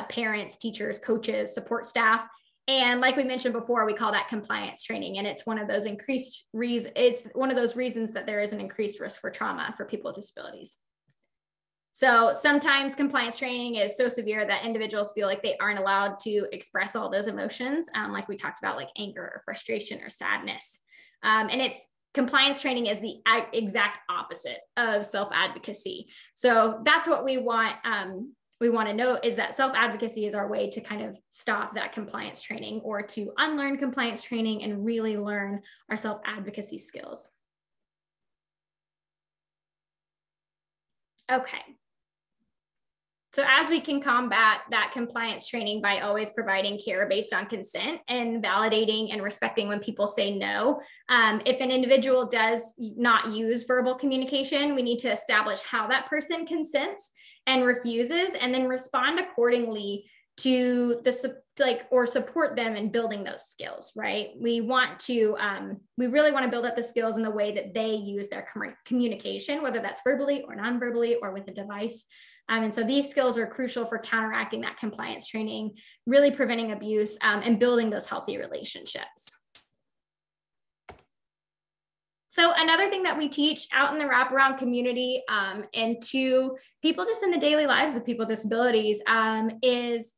parents, teachers, coaches, support staff. And like we mentioned before, we call that compliance training. And it's one of those reasons that there is an increased risk for trauma for people with disabilities. So sometimes compliance training is so severe that individuals feel like they aren't allowed to express all those emotions, like we talked about, like anger or frustration or sadness. And compliance training is the exact opposite of self-advocacy. So that's what we want to know, is that self-advocacy is our way to kind of stop that compliance training, or to unlearn compliance training and really learn our self-advocacy skills. Okay. So as we can combat that compliance training by always providing care based on consent and validating and respecting when people say no. If an individual does not use verbal communication, we need to establish how that person consents and refuses, and then respond accordingly to or support them in building those skills, right? We really want to build up the skills in the way that they use their communication, whether that's verbally or non-verbally or with a device. And so these skills are crucial for counteracting that compliance training, really preventing abuse, and building those healthy relationships. So another thing that we teach out in the wraparound community and to people just in the daily lives of people with disabilities is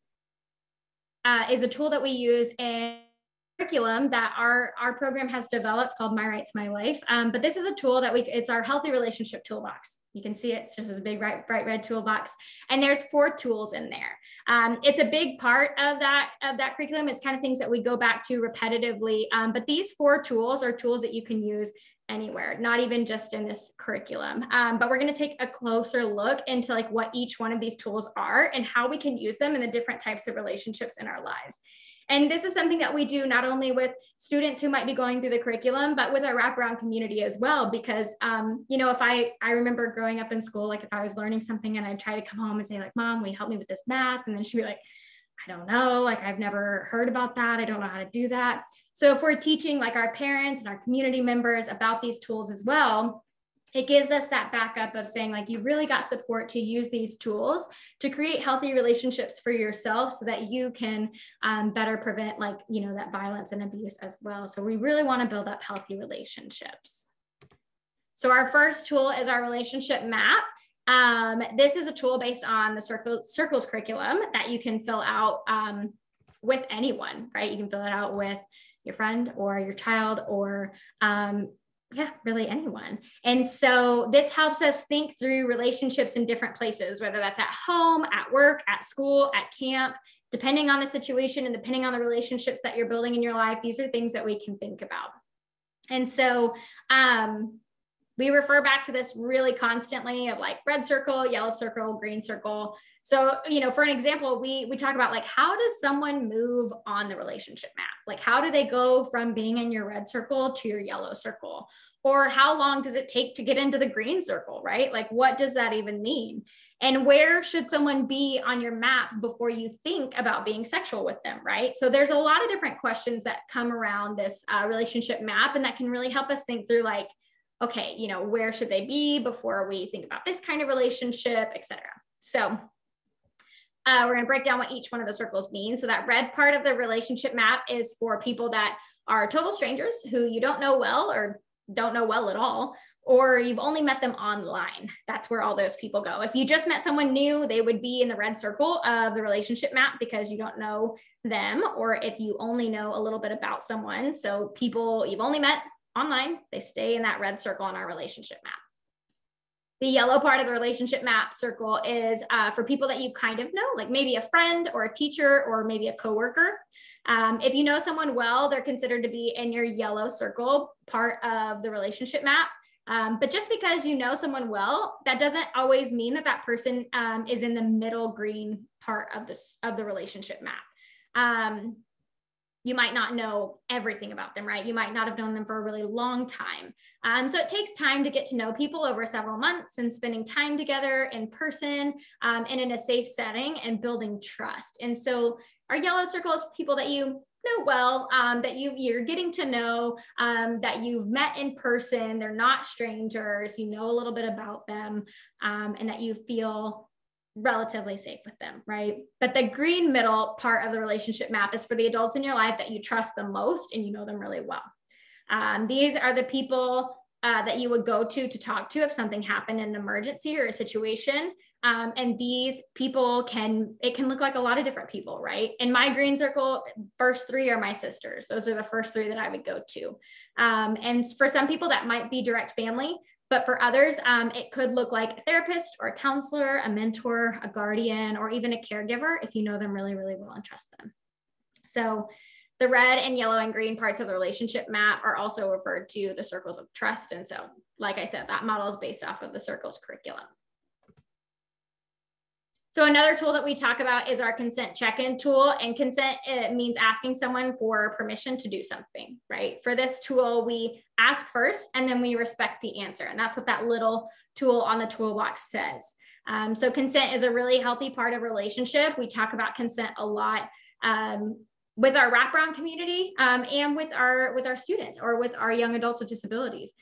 a tool that we use in curriculum that our program has developed called My Rights, My Life. But this is a tool that it's our healthy relationship toolbox. You can see it's just a big bright red toolbox, and there's 4 tools in there. It's a big part of that curriculum. It's kind of things that we go back to repetitively, but these 4 tools are tools that you can use anywhere, not even just in this curriculum. But we're going to take a closer look into like what each one of these tools are and how we can use them in the different types of relationships in our lives. And this is something that we do not only with students who might be going through the curriculum, but with our wraparound community as well. Because, if I remember growing up in school, like if I was learning something and I'd try to come home and say like, Mom, will you help me with this math? And then she'd be like, I don't know, like I've never heard about that. I don't know how to do that. So if we're teaching like our parents and our community members about these tools as well, it gives us that backup of saying like, you really got support to use these tools to create healthy relationships for yourself so that you can better prevent like, that violence and abuse as well. So we really want to build up healthy relationships. So our first tool is our relationship map. This is a tool based on the Circles curriculum that you can fill out with anyone, right? You can fill it out with your friend or your child or really anyone. And so this helps us think through relationships in different places, whether that's at home, at work, at school, at camp, depending on the situation and depending on the relationships that you're building in your life. These are things that we can think about. And so we refer back to this really constantly of like red circle, yellow circle, green circle. So, for an example, we talk about like, how does someone move on the relationship map? Like, how do they go from being in your red circle to your yellow circle? Or how long does it take to get into the green circle, right? Like, what does that even mean? And where should someone be on your map before you think about being sexual with them, right? So there's a lot of different questions that come around this relationship map, and that can really help us think through like, okay, where should they be before we think about this kind of relationship, et cetera. So we're going to break down what each one of the circles means. So that red part of the relationship map is for people that are total strangers who you don't know well or don't know well at all, or you've only met them online. That's where all those people go. If you just met someone new, they would be in the red circle of the relationship map because you don't know them, or if you only know a little bit about someone. So people you've only met online, they stay in that red circle on our relationship map. The yellow part of the relationship map circle is for people that you kind of know, like maybe a friend or a teacher or maybe a coworker. If you know someone well, they're considered to be in your yellow circle part of the relationship map. But just because you know someone well, that doesn't always mean that that person is in the middle green part of the relationship map. You might not know everything about them, right? You might not have known them for a really long time. So it takes time to get to know people over several months and spending time together in person and in a safe setting and building trust. And so our yellow circle is people that you know well, that you're getting to know, that you've met in person. They're not strangers. You know a little bit about them, and that you feel relatively safe with them, right? But the green middle part of the relationship map is for the adults in your life that you trust the most and you know them really well. These are the people that you would go to talk to if something happened in an emergency or a situation. And these people it can look like a lot of different people, right? In my green circle, first three are my sisters. Those are the first three that I would go to. And for some people that might be direct family, but for others, it could look like a therapist or a counselor, a mentor, a guardian, or even a caregiver if you know them really, really well and trust them. So the red and yellow and green parts of the relationship map are also referred to the circles of trust. And so, like I said, that model is based off of the Circles curriculum. So another tool that we talk about is our consent check-in tool, and consent means asking someone for permission to do something, right? For this tool, we ask first and then we respect the answer. And that's what that little tool on the toolbox says. So consent is a really healthy part of relationship. We talk about consent a lot with our wraparound community and with our students or with our young adults with disabilities.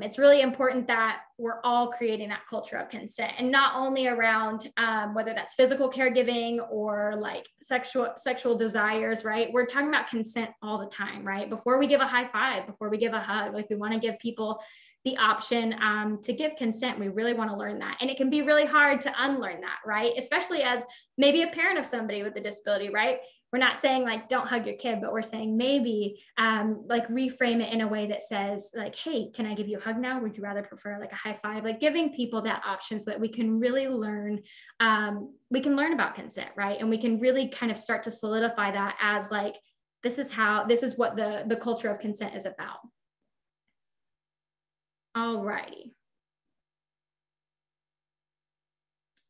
It's really important that we're all creating that culture of consent, and not only around whether that's physical caregiving or like sexual desires, right? We're talking about consent all the time, right? Before we give a high five, before we give a hug, like we want to give people the option to give consent. We really want to learn that. And it can be really hard to unlearn that, right? Especially as maybe a parent of somebody with a disability, right? We're not saying like, don't hug your kid, but we're saying maybe like reframe it in a way that says like, hey, can I give you a hug now? Would you rather prefer like a high five? Like giving people that option so that we can really learn, about consent, right? And we can really kind of start to solidify that as like, this is what the culture of consent is about. All righty.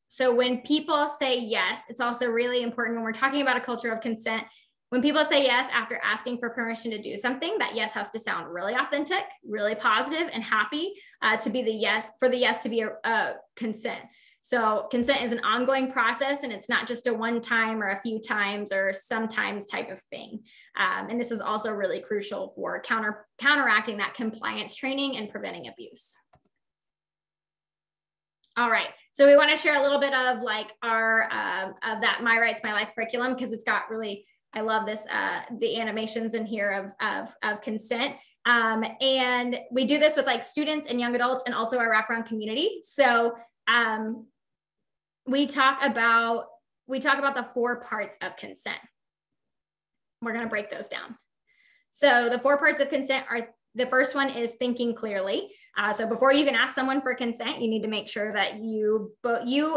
So when people say yes, it's also really important when we're talking about a culture of consent. When people say yes after asking for permission to do something, that yes has to sound really authentic, really positive and happy to be the yes to be a consent. So consent is an ongoing process, and it's not just a one time or a few times or sometimes type of thing. And this is also really crucial for counteracting that compliance training and preventing abuse. All right. So we want to share a little bit of like our, of that My Rights, My Life curriculum, because it's got really, I love this, the animations in here of consent. And we do this with like students and young adults and also our wraparound community. So we talk about the 4 parts of consent. We're going to break those down. So the 4 parts of consent are, the first one is thinking clearly. So before you even ask someone for consent, you need to make sure that you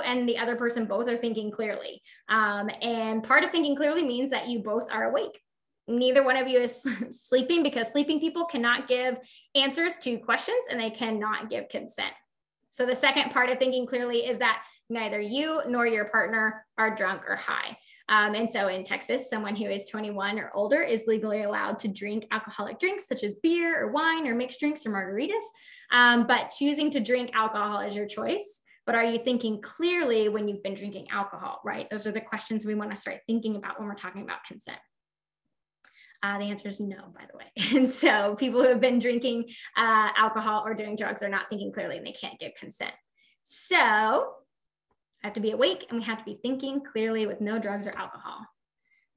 and the other person both are thinking clearly. And part of thinking clearly means that you both are awake. Neither one of you is sleeping, because sleeping people cannot give answers to questions and they cannot give consent. So the second part of thinking clearly is that neither you nor your partner are drunk or high. And so in Texas, someone who is 21 or older is legally allowed to drink alcoholic drinks such as beer or wine or mixed drinks or margaritas. But choosing to drink alcohol is your choice. But are you thinking clearly when you've been drinking alcohol, right? Those are the questions we want to start thinking about when we're talking about consent. The answer is no, by the way. And so people who have been drinking alcohol or doing drugs are not thinking clearly and they can't give consent. So I have to be awake and we have to be thinking clearly with no drugs or alcohol.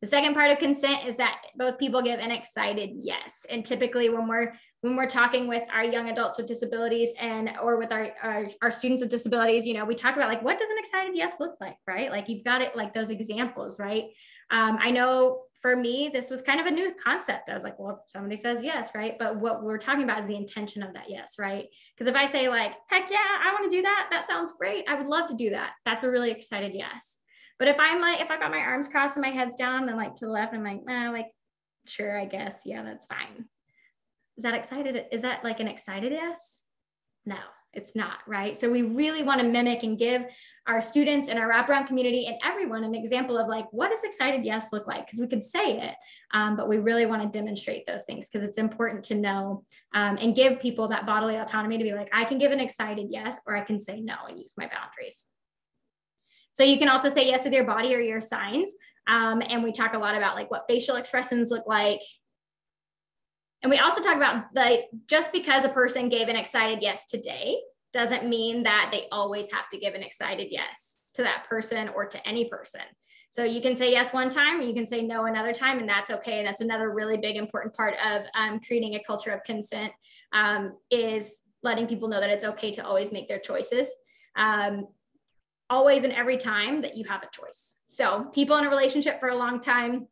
The second part of consent is that both people give an excited yes. And typically when we're talking with our young adults with disabilities or with our students with disabilities, you know, we talk about like, what does an excited yes look like, right? Like you've got it, like those examples, right? I know for me, this was kind of a new concept. I was like, well, if somebody says yes, right? But what we're talking about is the intention of that yes, right? Because if I say like, heck yeah, I want to do that. That sounds great. I would love to do that. That's a really excited yes. But if I'm like, if I got my arms crossed and my head's down and like to the left, I'm like, like, sure, I guess. Yeah, that's fine. Is that excited? Is that like an excited yes? No, it's not, right? So we really want to mimic and give our students and our wraparound community and everyone an example of like, what does excited yes look like? Because we could say it, but we really want to demonstrate those things because it's important to know and give people that bodily autonomy to be like, I can give an excited yes, or I can say no and use my boundaries. So you can also say yes with your body or your signs. And we talk a lot about like what facial expressions look like. And we also talk about just because a person gave an excited yes today doesn't mean that they always have to give an excited yes to that person or to any person. So you can say yes one time, or you can say no another time, and that's okay. And that's another really big important part of creating a culture of consent is letting people know that it's okay to always make their choices. Always and every time that you have a choice. So people in a relationship for a long time,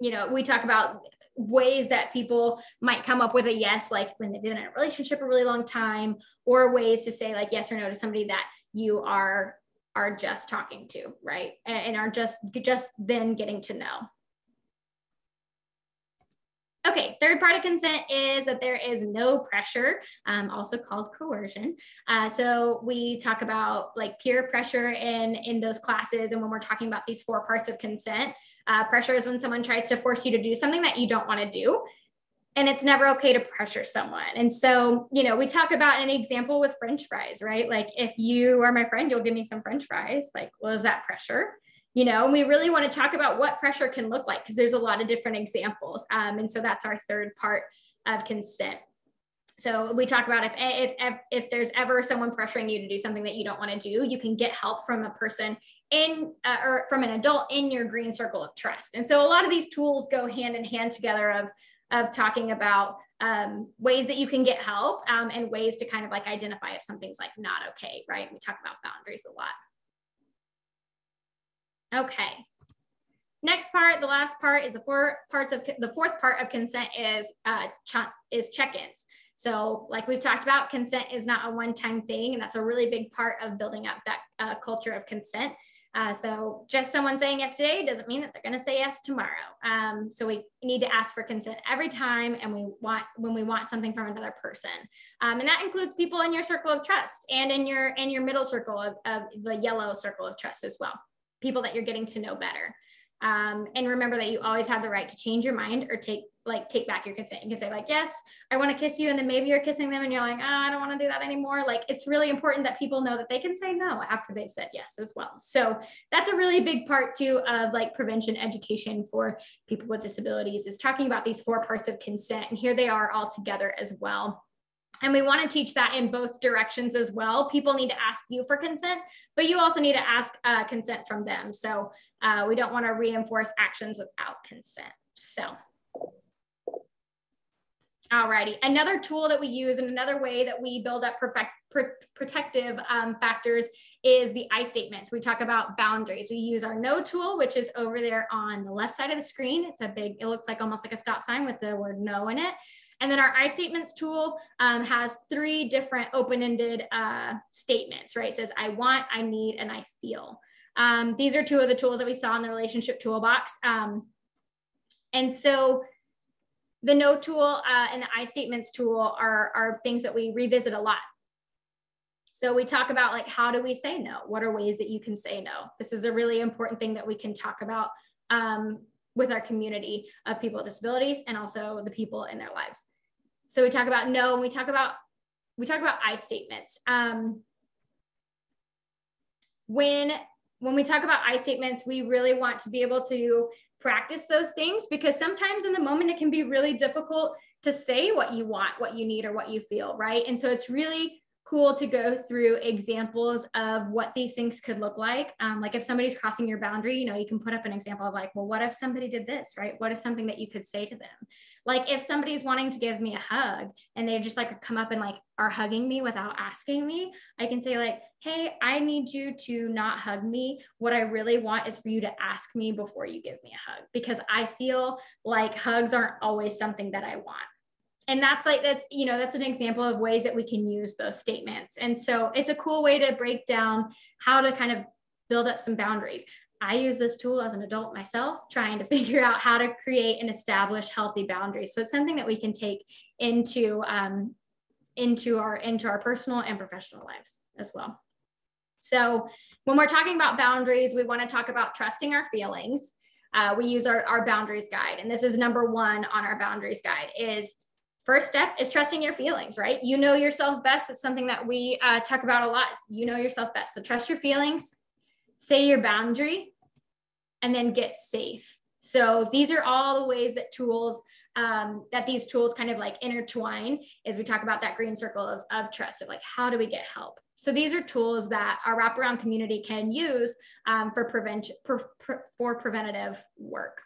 you know, we talk about ways that people might come up with a yes, like when they've been in a relationship a really long time, or ways to say like yes or no to somebody that you are just talking to, right? And are just then getting to know. Okay, third part of consent is that there is no pressure, also called coercion. So we talk about like peer pressure in those classes. And when we're talking about these 4 parts of consent, pressure is when someone tries to force you to do something that you don't want to do. And it's never okay to pressure someone. And so, you know, we talk about an example with French fries, right? Like if you are my friend, you'll give me some French fries. Like, well, is that pressure? You know, and we really want to talk about what pressure can look like because there's a lot of different examples. And so that's our third part of consent. So we talk about if there's ever someone pressuring you to do something that you don't want to do, you can get help from a person or from an adult in your green circle of trust. And so a lot of these tools go hand in hand together of talking about ways that you can get help and ways to kind of like identify if something's like not okay, right? We talk about boundaries a lot. Okay. Next part, the last part is the 4 parts of the 4th part of consent is check-ins. So like we've talked about, consent is not a one-time thing, and that's a really big part of building up that culture of consent. So just someone saying yes today doesn't mean that they're going to say yes tomorrow. So we need to ask for consent every time, and when we want something from another person. And that includes people in your circle of trust and in your middle circle of the yellow circle of trust as well. People that you're getting to know better. And remember that you always have the right to change your mind or take back your consent. You can say like, yes, I want to kiss you. And then maybe you're kissing them and you're like, I don't want to do that anymore. Like, it's really important that people know that they can say no after they've said yes as well. So that's a really big part too of like prevention education for people with disabilities, is talking about these 4 parts of consent. And here they are all together as well. And we want to teach that in both directions as well. People need to ask you for consent, but you also need to ask consent from them. So we don't want to reinforce actions without consent. So, alrighty. Another tool that we use and another way that we build up protective factors is the I statements. We talk about boundaries. We use our no tool, which is over there on the left side of the screen. It's a big, it looks like almost like a stop sign with the word no in it. And then our I statements tool has 3 different open-ended statements, right? It says, I want, I need, and I feel. These are 2 of the tools that we saw in the relationship toolbox. And so the no tool and the I statements tool are things that we revisit a lot. So we talk about like, how do we say no? What are ways that you can say no? This is a really important thing that we can talk about with our community of people with disabilities and also the people in their lives. So we talk about no, and we talk about I statements. When we talk about I statements, we really want to be able to practice those things, because sometimes in the moment it can be really difficult to say what you want, what you need, or what you feel, right? And so it's really cool to go through examples of what these things could look like. Like if somebody's crossing your boundary, you know, you can put up an example of like, well, what if somebody did this, right? What is something that you could say to them? Like if somebody's wanting to give me a hug and they just like come up and like are hugging me without asking me, I can say like, hey, I need you to not hug me. What I really want is for you to ask me before you give me a hug, because I feel like hugs aren't always something that I want. And that's an example of ways that we can use those statements. And so it's a cool way to break down how to kind of build up some boundaries. I use this tool as an adult myself, trying to figure out how to create and establish healthy boundaries. So it's something that we can take into our personal and professional lives as well. So when we're talking about boundaries, we want to talk about trusting our feelings. We use our boundaries guide. And this is number 1 on our boundaries guide is first step is trusting your feelings, right? You know yourself best. It's something that we talk about a lot. You know yourself best. So trust your feelings, say your boundary, and then get safe. So these are all the ways that these tools kind of like intertwine as we talk about that green circle of trust, of like, how do we get help? So these are tools that our wraparound community can use for preventative work.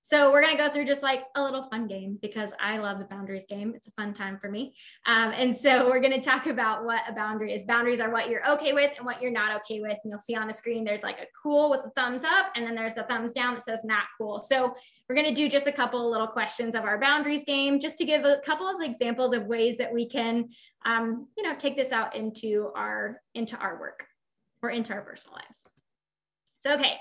So we're going to go through just like a little fun game, because I love the boundaries game. It's a fun time for me. And so we're going to talk about what a boundary is. Boundaries are what you're okay with and what you're not okay with. And you'll see on the screen, there's like a cool with the thumbs up, and then there's the thumbs down that says not cool. So we're going to do just a couple of little questions of our boundaries game, just to give a couple of examples of ways that we can, take this out into our work or into our personal lives. So, okay.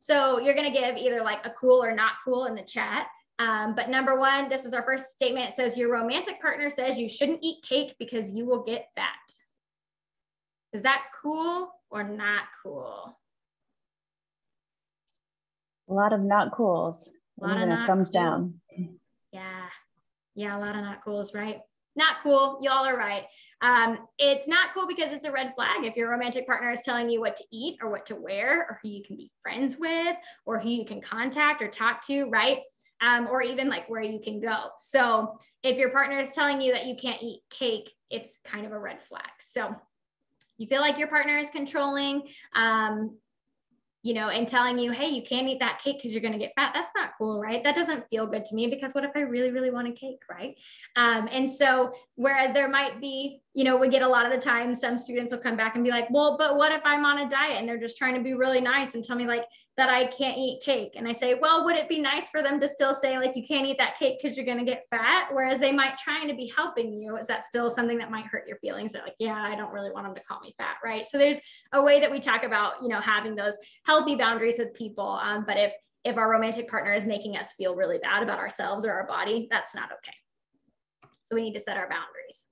So you're going to give either like a cool or not cool in the chat. But number 1, this is our first statement. It says your romantic partner says you shouldn't eat cake because you will get fat. Is that cool or not cool? A lot of not cools. A lot of not thumbs cool. down. Yeah, a lot of not cools, right? Not cool. Y'all are right. It's not cool because it's a red flag if your romantic partner is telling you what to eat or what to wear or who you can be friends with or who you can contact or talk to, right? Or even like where you can go. So if your partner is telling you that you can't eat cake, it's kind of a red flag. So you feel like your partner is controlling, and telling you, hey, you can't eat that cake because you're going to get fat. That's not cool, right? That doesn't feel good to me, because what if I really, really want a cake, right? And so whereas there might be, we get a lot of the time, some students will come back and be like, well, but what if I'm on a diet and they're just trying to be really nice and tell me like that I can't eat cake? And I say, well, would it be nice for them to still say like, you can't eat that cake because you're going to get fat? Whereas they might trying to be helping you. Is that still something that might hurt your feelings? That like, yeah, I don't really want them to call me fat, right? So there's a way that we talk about, having those healthy boundaries with people. But if our romantic partner is making us feel really bad about ourselves or our body, that's not okay. So we need to set our boundaries.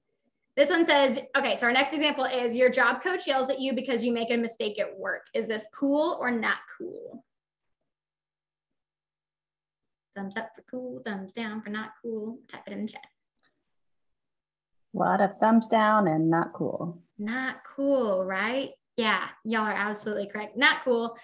This one says, okay, so our next example is your job coach yells at you because you make a mistake at work. Is this cool or not cool? Thumbs up for cool, thumbs down for not cool. Type it in the chat. A lot of thumbs down and not cool. Not cool, right? Yeah, y'all are absolutely correct. Not cool.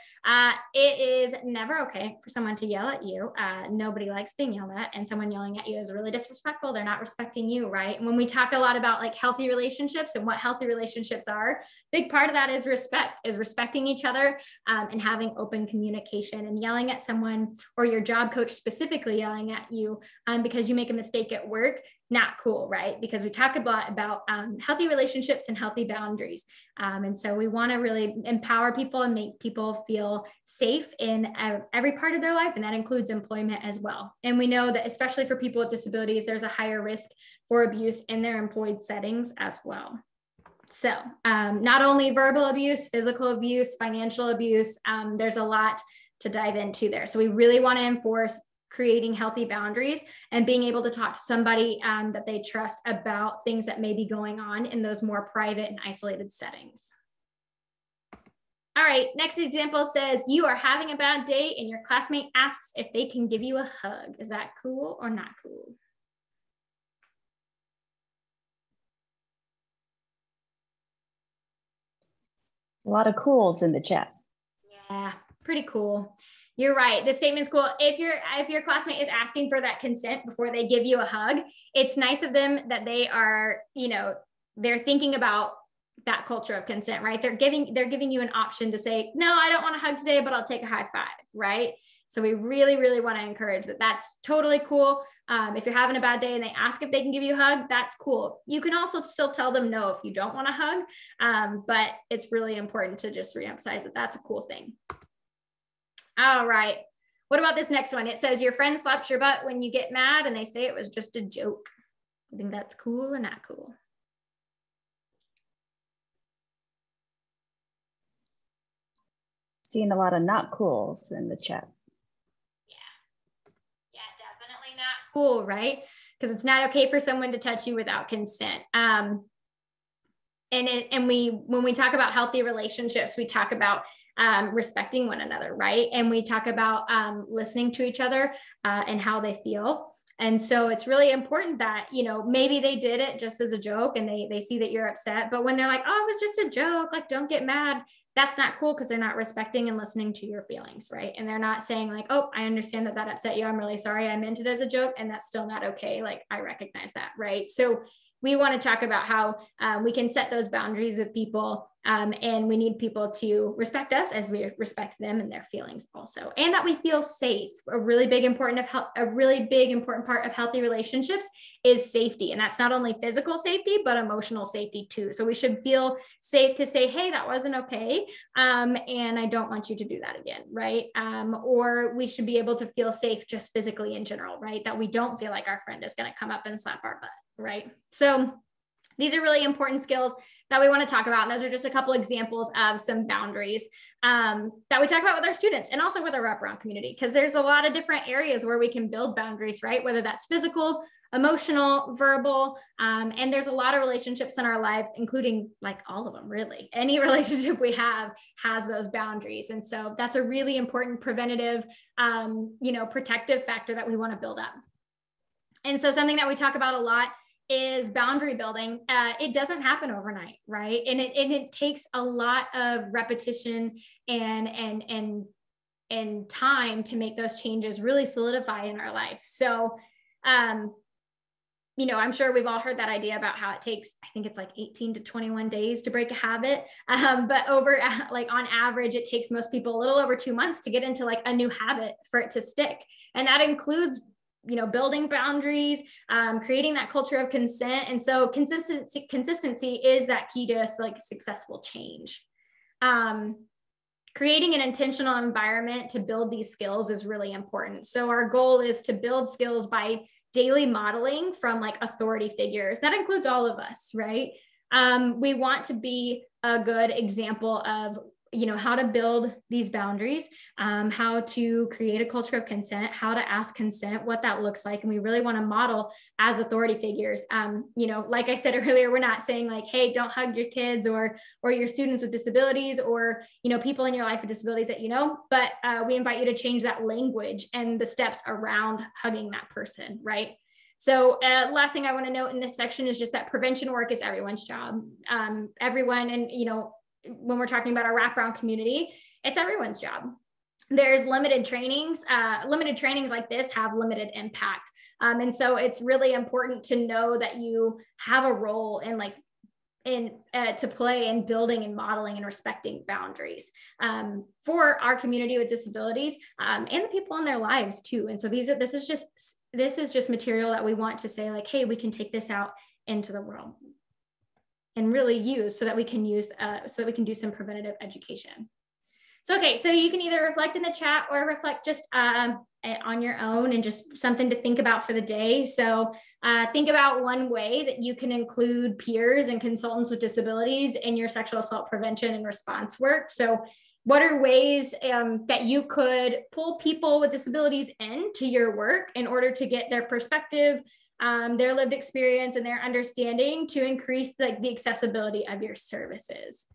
It is never okay for someone to yell at you. Nobody likes being yelled at, and someone yelling at you is really disrespectful. They're not respecting you, right? And when we talk a lot about like healthy relationships and what healthy relationships are, big part of that is respecting each other, and having open communication. And yelling at someone, or your job coach specifically yelling at you because you make a mistake at work, not cool, right? Because we talk a lot about healthy relationships and healthy boundaries. And so we want to really empower people and make people feel safe in every part of their life. And that includes employment as well. And we know that especially for people with disabilities, there's a higher risk for abuse in their employed settings as well. So not only verbal abuse, physical abuse, financial abuse, there's a lot to dive into there. So we really want to enforce creating healthy boundaries and being able to talk to somebody that they trust about things that may be going on in those more private and isolated settings. All right, next example says you are having a bad day and your classmate asks if they can give you a hug. Is that cool or not cool? A lot of cools in the chat. Yeah, pretty cool. You're right. The statement's cool. If your classmate is asking for that consent before they give you a hug, it's nice of them that they are, they're thinking about that culture of consent, right? They're giving you an option to say, no, I don't want a hug today, but I'll take a high five, right? So we really, really want to encourage that. That's totally cool. If you're having a bad day and they ask if they can give you a hug, that's cool. You can also still tell them no if you don't want a hug, but it's really important to just reemphasize that that's a cool thing. All right. What about this next one? It says your friend slaps your butt when you get mad and they say it was just a joke. I think that's cool or not cool? Seeing a lot of not cools in the chat. Yeah, definitely not cool, right? Because it's not okay for someone to touch you without consent. When we talk about healthy relationships, we talk about respecting one another, right? And we talk about listening to each other and how they feel. And so it's really important that, maybe they did it just as a joke and they see that you're upset, but when they're like, oh, it was just a joke, like, don't get mad. That's not cool because they're not respecting and listening to your feelings, right? And they're not saying like, oh, I understand that upset you. I'm really sorry. I meant it as a joke. And that's still not okay. Like, I recognize that, right? So we want to talk about how we can set those boundaries with people, and we need people to respect us as we respect them and their feelings also, and that we feel safe. A really big important part of healthy relationships is safety, and that's not only physical safety but emotional safety too. So we should feel safe to say, hey, that wasn't okay, and I don't want you to do that again, right? Or we should be able to feel safe just physically in general, right? That we don't feel like our friend is going to come up and slap our butt, right? So these are really important skills that we want to talk about. And those are just a couple examples of some boundaries that we talk about with our students and also with our wraparound community, because there's a lot of different areas where we can build boundaries, right? Whether that's physical, emotional, verbal, and there's a lot of relationships in our life, including like all of them, really. Any relationship we have has those boundaries. And so that's a really important preventative, protective factor that we want to build up. And so something that we talk about a lot is boundary building. It doesn't happen overnight, right? And it takes a lot of repetition and time to make those changes really solidify in our life. So, I'm sure we've all heard that idea about how it takes, I think it's like 18 to 21 days to break a habit. But on average, it takes most people a little over 2 months to get into like a new habit for it to stick. And that includes building boundaries, creating that culture of consent. And so consistency is that key to like successful change. Creating an intentional environment to build these skills is really important. So our goal is to build skills by daily modeling from like authority figures. That includes all of us, right? We want to be a good example of how to build these boundaries, how to create a culture of consent, how to ask consent, what that looks like. And we really want to model as authority figures. Like I said earlier, we're not saying like, hey, don't hug your kids or your students with disabilities or, people in your life with disabilities that but we invite you to change that language and the steps around hugging that person, right? So last thing I want to note in this section is just that prevention work is everyone's job. Everyone, and when we're talking about our wraparound community, it's everyone's job. There's limited trainings like this have limited impact. And so it's really important to know that you have a role to play in building and modeling and respecting boundaries for our community with disabilities and the people in their lives too. And so this is just material that we want to say like, hey, we can take this out into the world and really use so that we can do some preventative education. So, okay, so you can either reflect in the chat or reflect just on your own and just something to think about for the day. So think about one way that you can include peers and consultants with disabilities in your sexual assault prevention and response work. So what are ways that you could pull people with disabilities into your work in order to get their perspective, their lived experience, and their understanding to increase the accessibility of your services?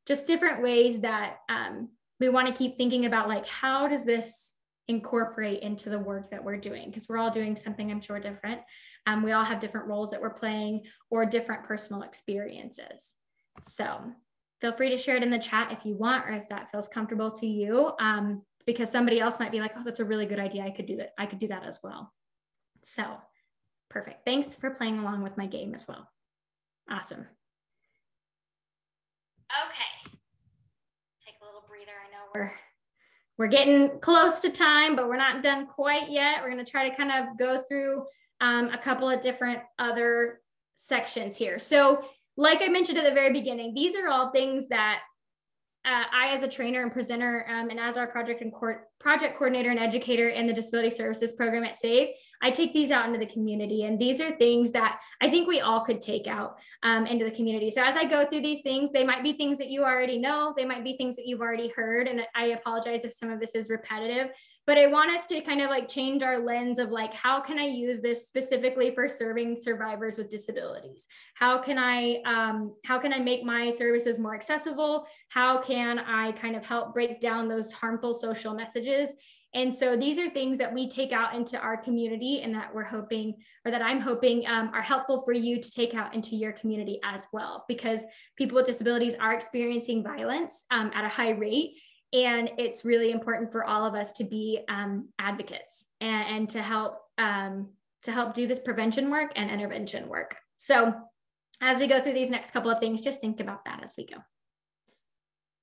Just different ways that we want to keep thinking about, like, how does this incorporate into the work that we're doing? Because we're all doing something, I'm sure, different. We all have different roles that we're playing or different personal experiences. So feel free to share it in the chat if you want, or if that feels comfortable to you, because somebody else might be like, oh, that's a really good idea. I could do that. I could do that as well. So perfect. Thanks for playing along with my game as well. Awesome. Okay. Take a little breather. I know we're getting close to time, but we're not done quite yet. We're going to try to kind of go through a couple of different other sections here. So like I mentioned at the very beginning, these are all things that I, as a trainer and presenter, and as our project coordinator and educator in the disability services program at SAVE, I take these out into the community. And these are things that I think we all could take out into the community. So as I go through these things, they might be things that you already know. They might be things that you've already heard. And I apologize if some of this is repetitive, but I want us to kind of like change our lens of like, how can I use this specifically for serving survivors with disabilities? How can I make my services more accessible? How can I kind of help break down those harmful social messages? And so these are things that we take out into our community and that we're hoping, or that I'm hoping are helpful for you to take out into your community as well, because people with disabilities are experiencing violence at a high rate. And it's really important for all of us to be advocates and to help do this prevention work and intervention work. So as we go through these next couple of things, just think about that as we go.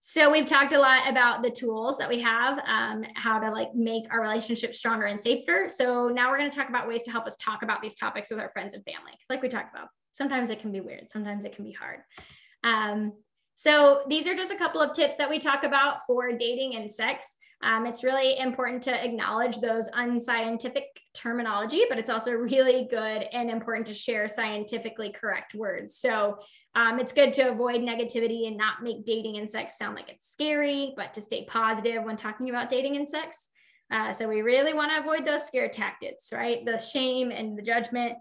So we've talked a lot about the tools that we have, how to like make our relationships stronger and safer. So now we're going to talk about ways to help us talk about these topics with our friends and family. Because like we talked about, sometimes it can be weird, sometimes it can be hard. So these are just a couple of tips that we talk about for dating and sex. It's really important to acknowledge those unscientific terminology, but it's also really good and important to share scientifically correct words. So it's good to avoid negativity and not make dating and sex sound like it's scary, but to stay positive when talking about dating and sex. So we really want to avoid those scare tactics, right? The shame and the judgment.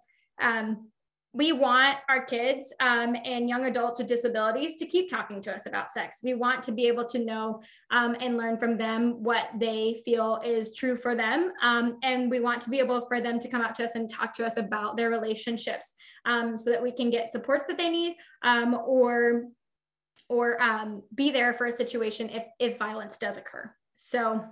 We want our kids and young adults with disabilities to keep talking to us about sex. We want to be able to know and learn from them what they feel is true for them. And we want to be able for them to come up to us and talk to us about their relationships so that we can get supports that they need or be there for a situation if violence does occur. So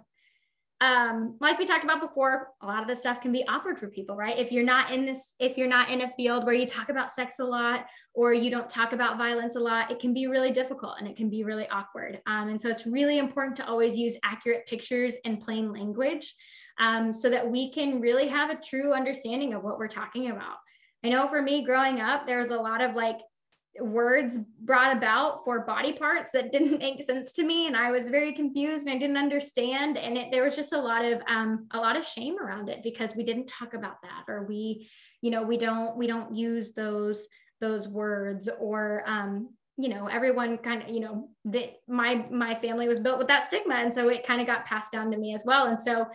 like we talked about before, a lot of this stuff can be awkward for people, right? If you're not in a field where you talk about sex a lot, or you don't talk about violence a lot, it can be really difficult and it can be really awkward. And so it's really important to always use accurate pictures and plain language so that we can really have a true understanding of what we're talking about. I know for me growing up, there was a lot of like words brought about for body parts that didn't make sense to me, and I was very confused and I didn't understand, and there was just a lot of shame around it because we didn't talk about that, or we don't use those words, or everyone kind of my family was built with that stigma, and so it kind of got passed down to me as well. And so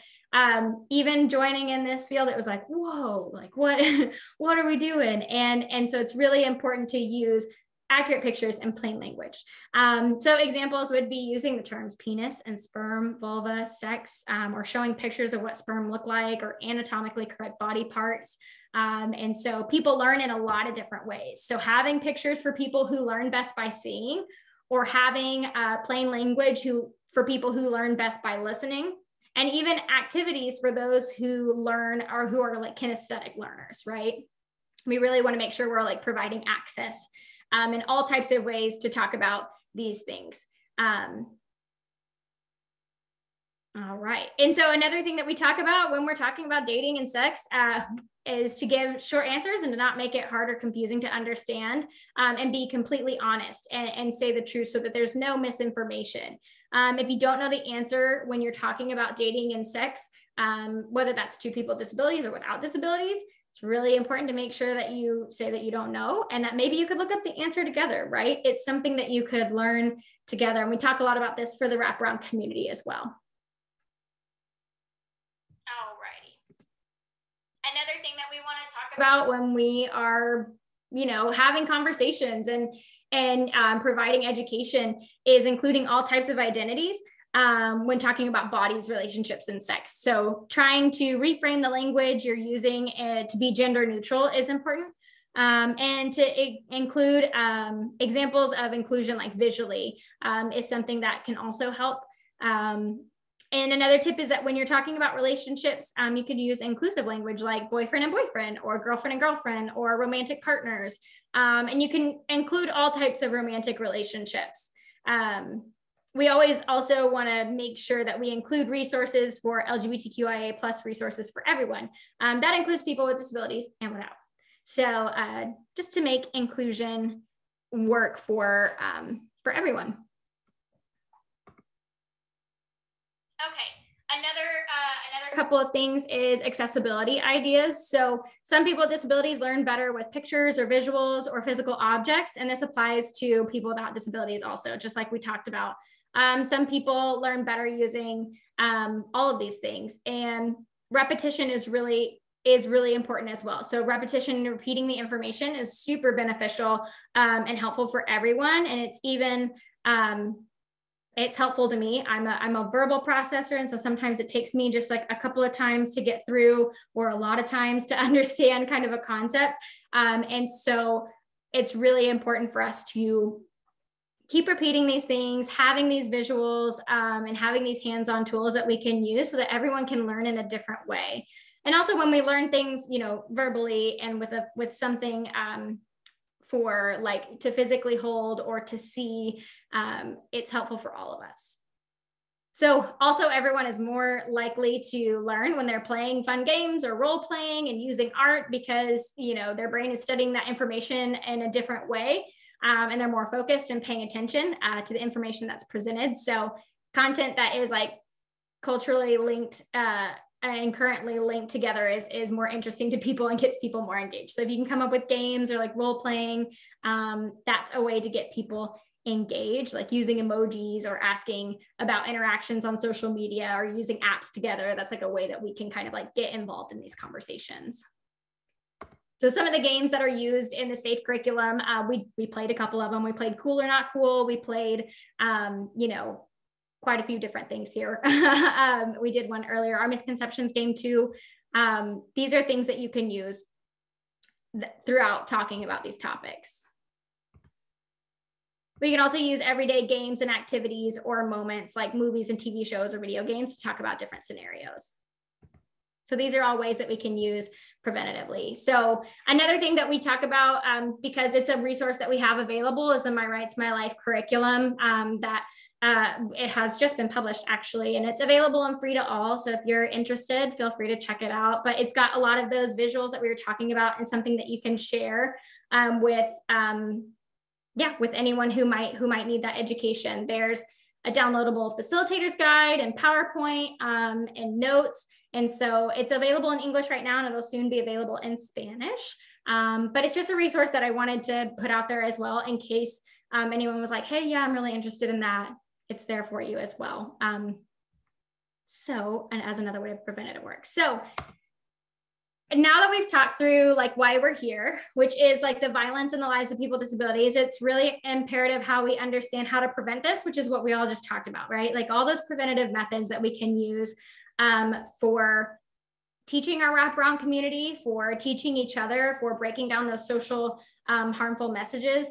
even joining in this field, it was like, whoa, like what are we doing? And so it's really important to use accurate pictures and plain language. So examples would be using the terms penis and sperm, vulva, sex, or showing pictures of what sperm look like, or anatomically correct body parts. And so people learn in a lot of different ways. So having pictures for people who learn best by seeing, or having plain language for people who learn best by listening, and even activities for those who learn or who are like kinesthetic learners, right? We really want to make sure we're like providing access in all types of ways to talk about these things. All right. And so another thing that we talk about when we're talking about dating and sex is to give short answers and to not make it hard or confusing to understand, and be completely honest and say the truth so that there's no misinformation. If you don't know the answer when you're talking about dating and sex, whether that's to people with disabilities or without disabilities, it's really important to make sure that you say that you don't know and that maybe you could look up the answer together, right? It's something that you could learn together. And we talk a lot about this for the wraparound community as well. Alrighty. Another thing that we want to talk about when we are, having conversations and providing education is including all types of identities when talking about bodies, relationships, and sex. So trying to reframe the language you're using to be gender neutral is important. And to include examples of inclusion like visually is something that can also help. And another tip is that when you're talking about relationships, you could use inclusive language like boyfriend and boyfriend or girlfriend and girlfriend or romantic partners. And you can include all types of romantic relationships. We always also want to make sure that we include resources for LGBTQIA+ resources for everyone. That includes people with disabilities and without. So just to make inclusion work for everyone. Okay, another couple of things is accessibility ideas. So some people with disabilities learn better with pictures or visuals or physical objects, and this applies to people without disabilities also, just like we talked about. Some people learn better using all of these things, and repetition is really important as well. So repetition and repeating the information is super beneficial and helpful for everyone. And it's even, it's helpful to me. I'm a verbal processor. And so sometimes it takes me just like a couple of times to get through, or a lot of times to understand kind of a concept. And so it's really important for us to keep repeating these things, having these visuals, and having these hands-on tools that we can use so that everyone can learn in a different way. And also when we learn things, verbally and with something for like to physically hold or to see, it's helpful for all of us. So also everyone is more likely to learn when they're playing fun games or role playing and using art because, their brain is studying that information in a different way. And they're more focused and paying attention to the information that's presented. So content that is like culturally linked and currently linked together is more interesting to people and gets people more engaged. So if you can come up with games or like role playing, that's a way to get people engaged, like using emojis or asking about interactions on social media or using apps together. That's like a way that we can kind of like get involved in these conversations. So some of the games that are used in the SAFE curriculum, we played a couple of them. We played Cool or Not Cool. We played, quite a few different things here. We did one earlier, our misconceptions game too. These are things that you can use throughout talking about these topics. We can also use everyday games and activities or moments like movies and TV shows or video games to talk about different scenarios. So these are all ways that we can use preventatively. So another thing that we talk about, because it's a resource that we have available, is the My Rights, My Life curriculum that it has just been published actually, and it's available and free to all. So if you're interested, feel free to check it out. But it's got a lot of those visuals that we were talking about and something that you can share with anyone who might need that education. There's a downloadable facilitator's guide and PowerPoint and notes. And so it's available in English right now, and it'll soon be available in Spanish. But it's just a resource that I wanted to put out there as well in case anyone was like, hey, yeah, I'm really interested in that. It's there for you as well. And as another way of preventative work. So now that we've talked through like why we're here, which is like the violence in the lives of people with disabilities, it's really imperative how we understand how to prevent this, which is what we all just talked about, right? Like all those preventative methods that we can use for teaching our wraparound community, for teaching each other, for breaking down those social harmful messages.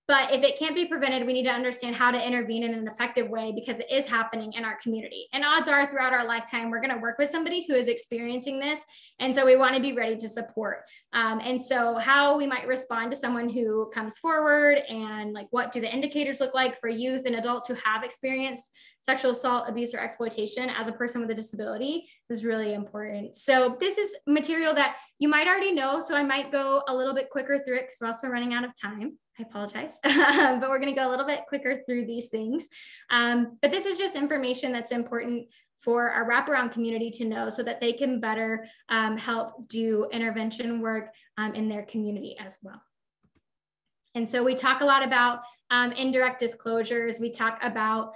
But if it can't be prevented, we need to understand how to intervene in an effective way because it is happening in our community. And odds are throughout our lifetime, we're going to work with somebody who is experiencing this. And so we want to be ready to support. And so how we might respond to someone who comes forward and like, what do the indicators look like for youth and adults who have experienced sexual assault, abuse, or exploitation as a person with a disability is really important. So this is material that you might already know. So I might go a little bit quicker through it because we're also running out of time. I apologize, but we're going to go a little bit quicker through these things. But this is just information that's important for our wraparound community to know so that they can better help do intervention work in their community as well. And so we talk a lot about indirect disclosures. We talk about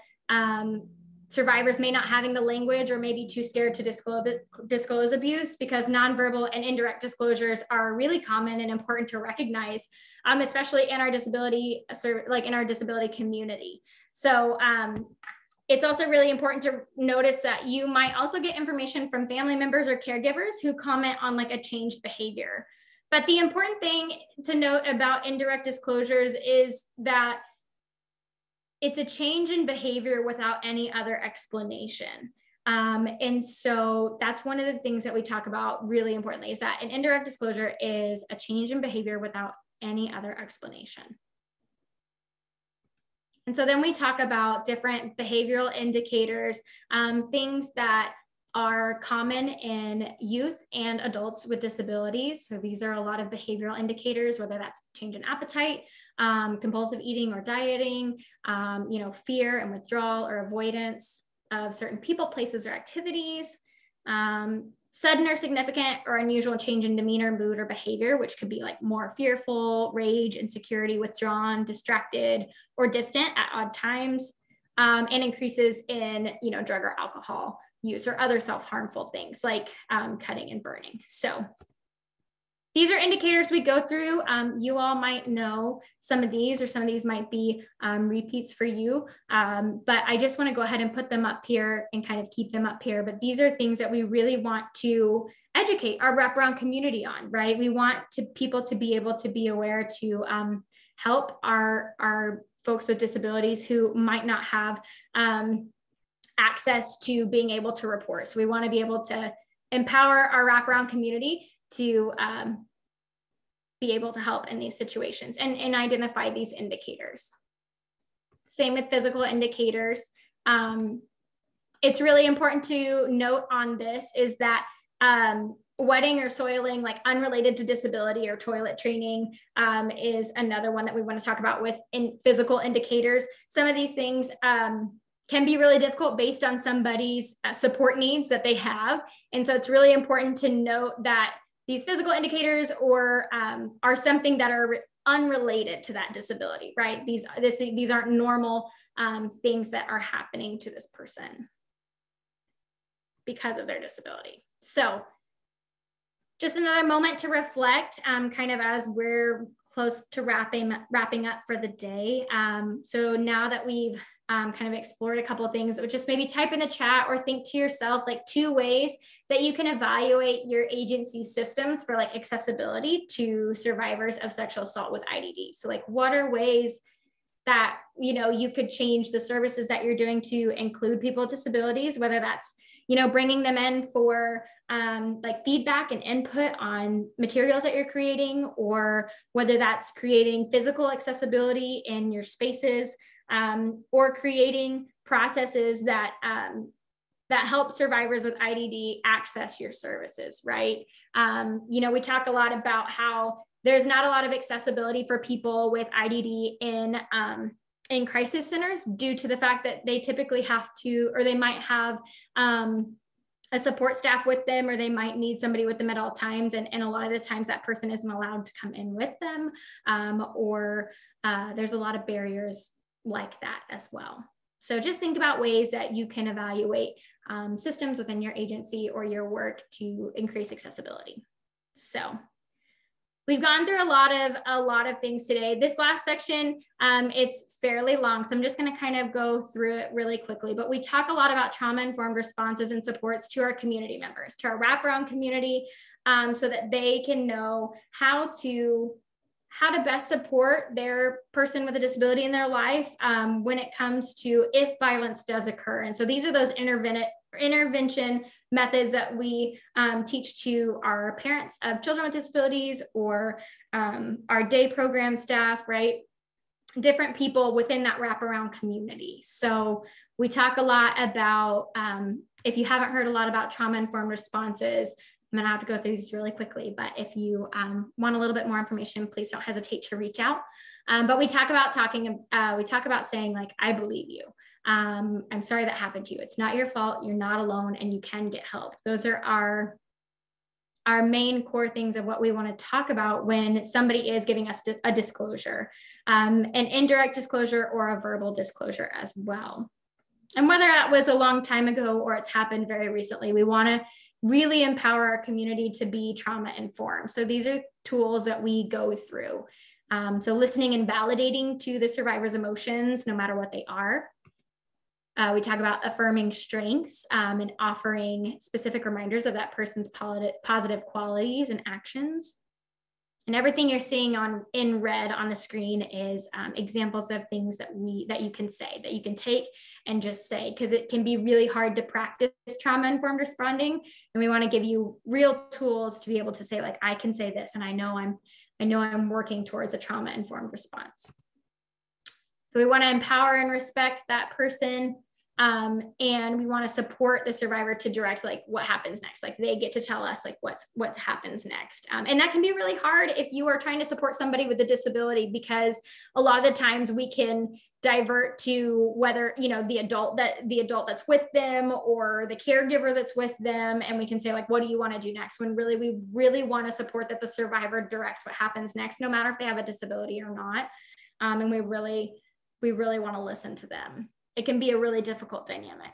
survivors may not having the language or maybe too scared to disclose abuse, because nonverbal and indirect disclosures are really common and important to recognize, especially in our disability, like in our disability community. So it's also really important to notice that you might also get information from family members or caregivers who comment on like a changed behavior. But the important thing to note about indirect disclosures is that it's a change in behavior without any other explanation. And so that's one of the things that we talk about really importantly, is that an indirect disclosure is a change in behavior without any other explanation. And so then we talk about different behavioral indicators, things that are common in youth and adults with disabilities. So these are a lot of behavioral indicators, whether that's change in appetite, compulsive eating or dieting, fear and withdrawal or avoidance of certain people, places, or activities, sudden or significant or unusual change in demeanor, mood, or behavior, which could be like more fearful, rage, insecurity, withdrawn, distracted, or distant at odd times, and increases in, drug or alcohol use or other self-harmful things like cutting and burning. So these are indicators we go through. You all might know some of these, or some of these might be repeats for you, but I just want to go ahead and put them up here and kind of keep them up here. But these are things that we really want to educate our wraparound community on, right? We want people to be able to be aware to help our folks with disabilities who might not have access to being able to report. So we want to be able to empower our wraparound community to be able to help in these situations and identify these indicators. Same with physical indicators. It's really important to note on this is that wetting or soiling, like unrelated to disability, or toilet training is another one that we want to talk about with physical indicators. Some of these things can be really difficult based on somebody's support needs that they have. And so it's really important to note that these physical indicators are something that are unrelated to that disability, right? These aren't normal things that are happening to this person because of their disability. So just another moment to reflect kind of as we're close to wrapping up for the day. So now that we've kind of explored a couple of things, or just maybe type in the chat or think to yourself like 2 ways that you can evaluate your agency systems for like accessibility to survivors of sexual assault with IDD. So like, what are ways that, you could change the services that you're doing to include people with disabilities, whether that's, bringing them in for like feedback and input on materials that you're creating, or whether that's creating physical accessibility in your spaces, or creating processes that help survivors with IDD access your services, right? We talk a lot about how there's not a lot of accessibility for people with IDD in crisis centers due to the fact that they typically have to, or they might have a support staff with them, or they might need somebody with them at all times. And a lot of the times that person isn't allowed to come in with them, or there's a lot of barriers like that as well. So just think about ways that you can evaluate systems within your agency or your work to increase accessibility. So we've gone through a lot of things today. This last section, it's fairly long, so I'm just going to kind of go through it really quickly. But we talk a lot about trauma-informed responses and supports to our community members, to our wraparound community, so that they can know how to how to best support their person with a disability in their life when it comes to if violence does occur. And so these are those intervention methods that we teach to our parents of children with disabilities, or our day program staff, right? Different people within that wraparound community. So we talk a lot about, if you haven't heard a lot about trauma-informed responses, I'm gonna have to go through these really quickly, but if you want a little bit more information, please don't hesitate to reach out. But we talk about saying like, I believe you. I'm sorry that happened to you. It's not your fault. You're not alone, and you can get help. Those are our main core things of what we want to talk about when somebody is giving us a disclosure, an indirect disclosure or a verbal disclosure as well. And whether that was a long time ago or it's happened very recently, we want to really empower our community to be trauma informed. So these are tools that we go through. So listening and validating to the survivor's emotions, no matter what they are. We talk about affirming strengths and offering specific reminders of that person's positive qualities and actions. And everything you're seeing in red on the screen is examples of things that you can say, that you can take and just say, because it can be really hard to practice trauma-informed responding. And we want to give you real tools to be able to say, like, I can say this, and I know I'm working towards a trauma-informed response. So we want to empower and respect that person. And we want to support the survivor to direct like what happens next. Like they get to tell us like what happens next. And that can be really hard if you are trying to support somebody with a disability, because a lot of the times we can divert to whether, the adult that's with them or the caregiver that's with them. And we can say like, what do you want to do next? When really, we really want to support that the survivor directs what happens next, no matter if they have a disability or not. And we really want to listen to them. It can be a really difficult dynamic.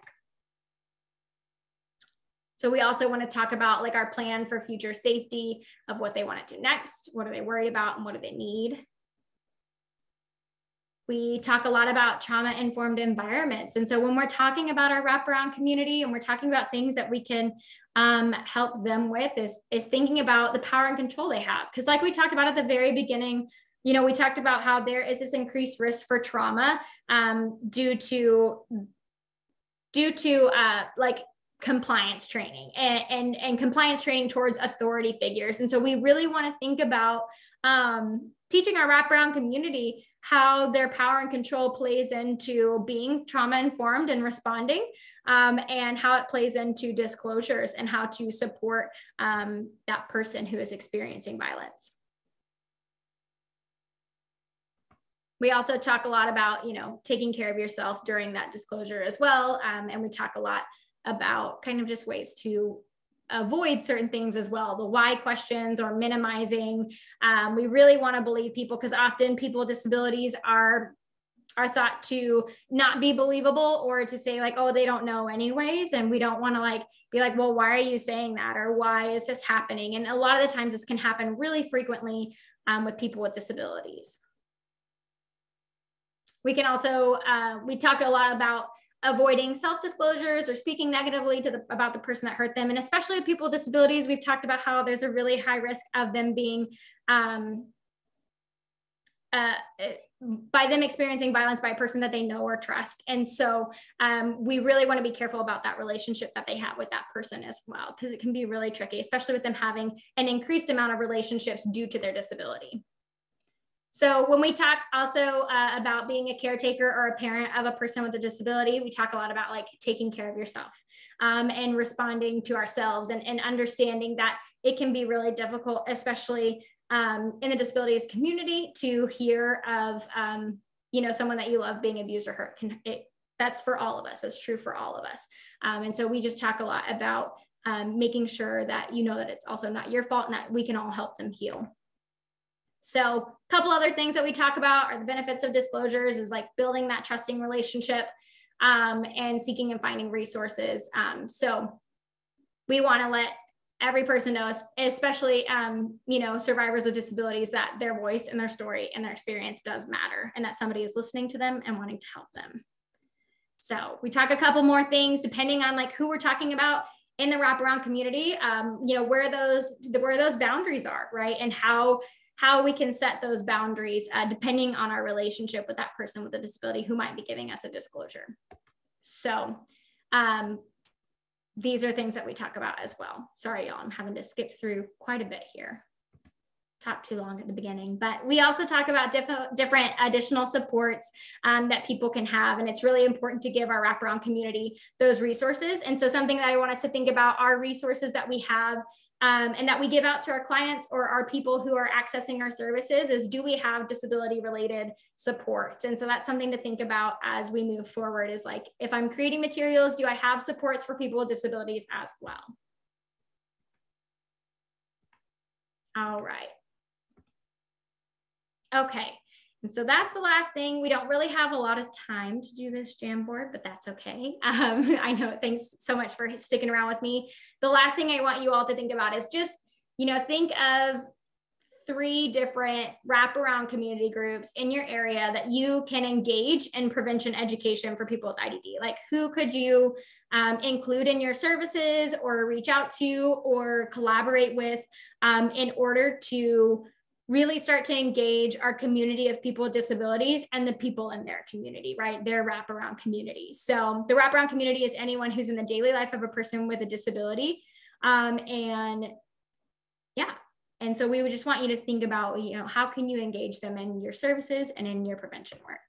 So we also want to talk about like our plan for future safety of what they want to do next. What are they worried about and what do they need? We talk a lot about trauma-informed environments. And so when we're talking about our wraparound community and we're talking about things that we can help them with is thinking about the power and control they have. Because like we talked about at the very beginning, we talked about how there is this increased risk for trauma due to like compliance training and compliance training towards authority figures. And so we really want to think about teaching our wraparound community how their power and control plays into being trauma informed and responding, and how it plays into disclosures and how to support that person who is experiencing violence. We also talk a lot about, taking care of yourself during that disclosure as well. And we talk a lot about kind of just ways to avoid certain things as well. The why questions or minimizing. We really want to believe people, because often people with disabilities are thought to not be believable, or to say like, oh, they don't know anyways. And we don't want to be like, well, why are you saying that? Or why is this happening? And a lot of the times this can happen really frequently with people with disabilities. We can also, we talk a lot about avoiding self-disclosures or speaking negatively about the person that hurt them. And especially with people with disabilities, we've talked about how there's a really high risk of them being, by them experiencing violence by a person that they know or trust. And so we really want to be careful about that relationship that they have with that person as well, because it can be really tricky, especially with them having an increased amount of relationships due to their disability. So when we talk also about being a caretaker or a parent of a person with a disability, we talk a lot about like taking care of yourself and responding to ourselves and understanding that it can be really difficult, especially in the disabilities community, to hear of, someone that you love being abused or hurt. That's for all of us. That's true for all of us. And so we just talk a lot about making sure that that it's also not your fault and that we can all help them heal. So a couple other things that we talk about are the benefits of disclosures is like building that trusting relationship and seeking and finding resources. So we want to let every person know, especially, survivors with disabilities, that their voice and their story and their experience does matter, and that somebody is listening to them and wanting to help them. So we talk a couple more things depending on like who we're talking about in the wraparound community, where those boundaries are, right? And how how we can set those boundaries depending on our relationship with that person with a disability who might be giving us a disclosure. So these are things that we talk about as well. Sorry, y'all, I'm having to skip through quite a bit here. Talked too long at the beginning, but we also talk about different additional supports that people can have. And it's really important to give our wraparound community those resources. And so something that I want us to think about are resources that we have and that we give out to our clients or our people who are accessing our services is, do we have disability related supports? And so that's something to think about as we move forward, is like, if I'm creating materials, do I have supports for people with disabilities as well? All right. Okay, and so that's the last thing. We don't really have a lot of time to do this Jamboard, but that's okay. I know, thanks so much for sticking around with me. The last thing I want you all to think about is just, think of 3 different wraparound community groups in your area that you can engage in prevention education for people with IDD. Like, who could you include in your services or reach out to or collaborate with in order to really start to engage our community of people with disabilities and the people in their community, right? Their wraparound community. So the wraparound community is anyone who's in the daily life of a person with a disability. And so we would just want you to think about, how can you engage them in your services and in your prevention work?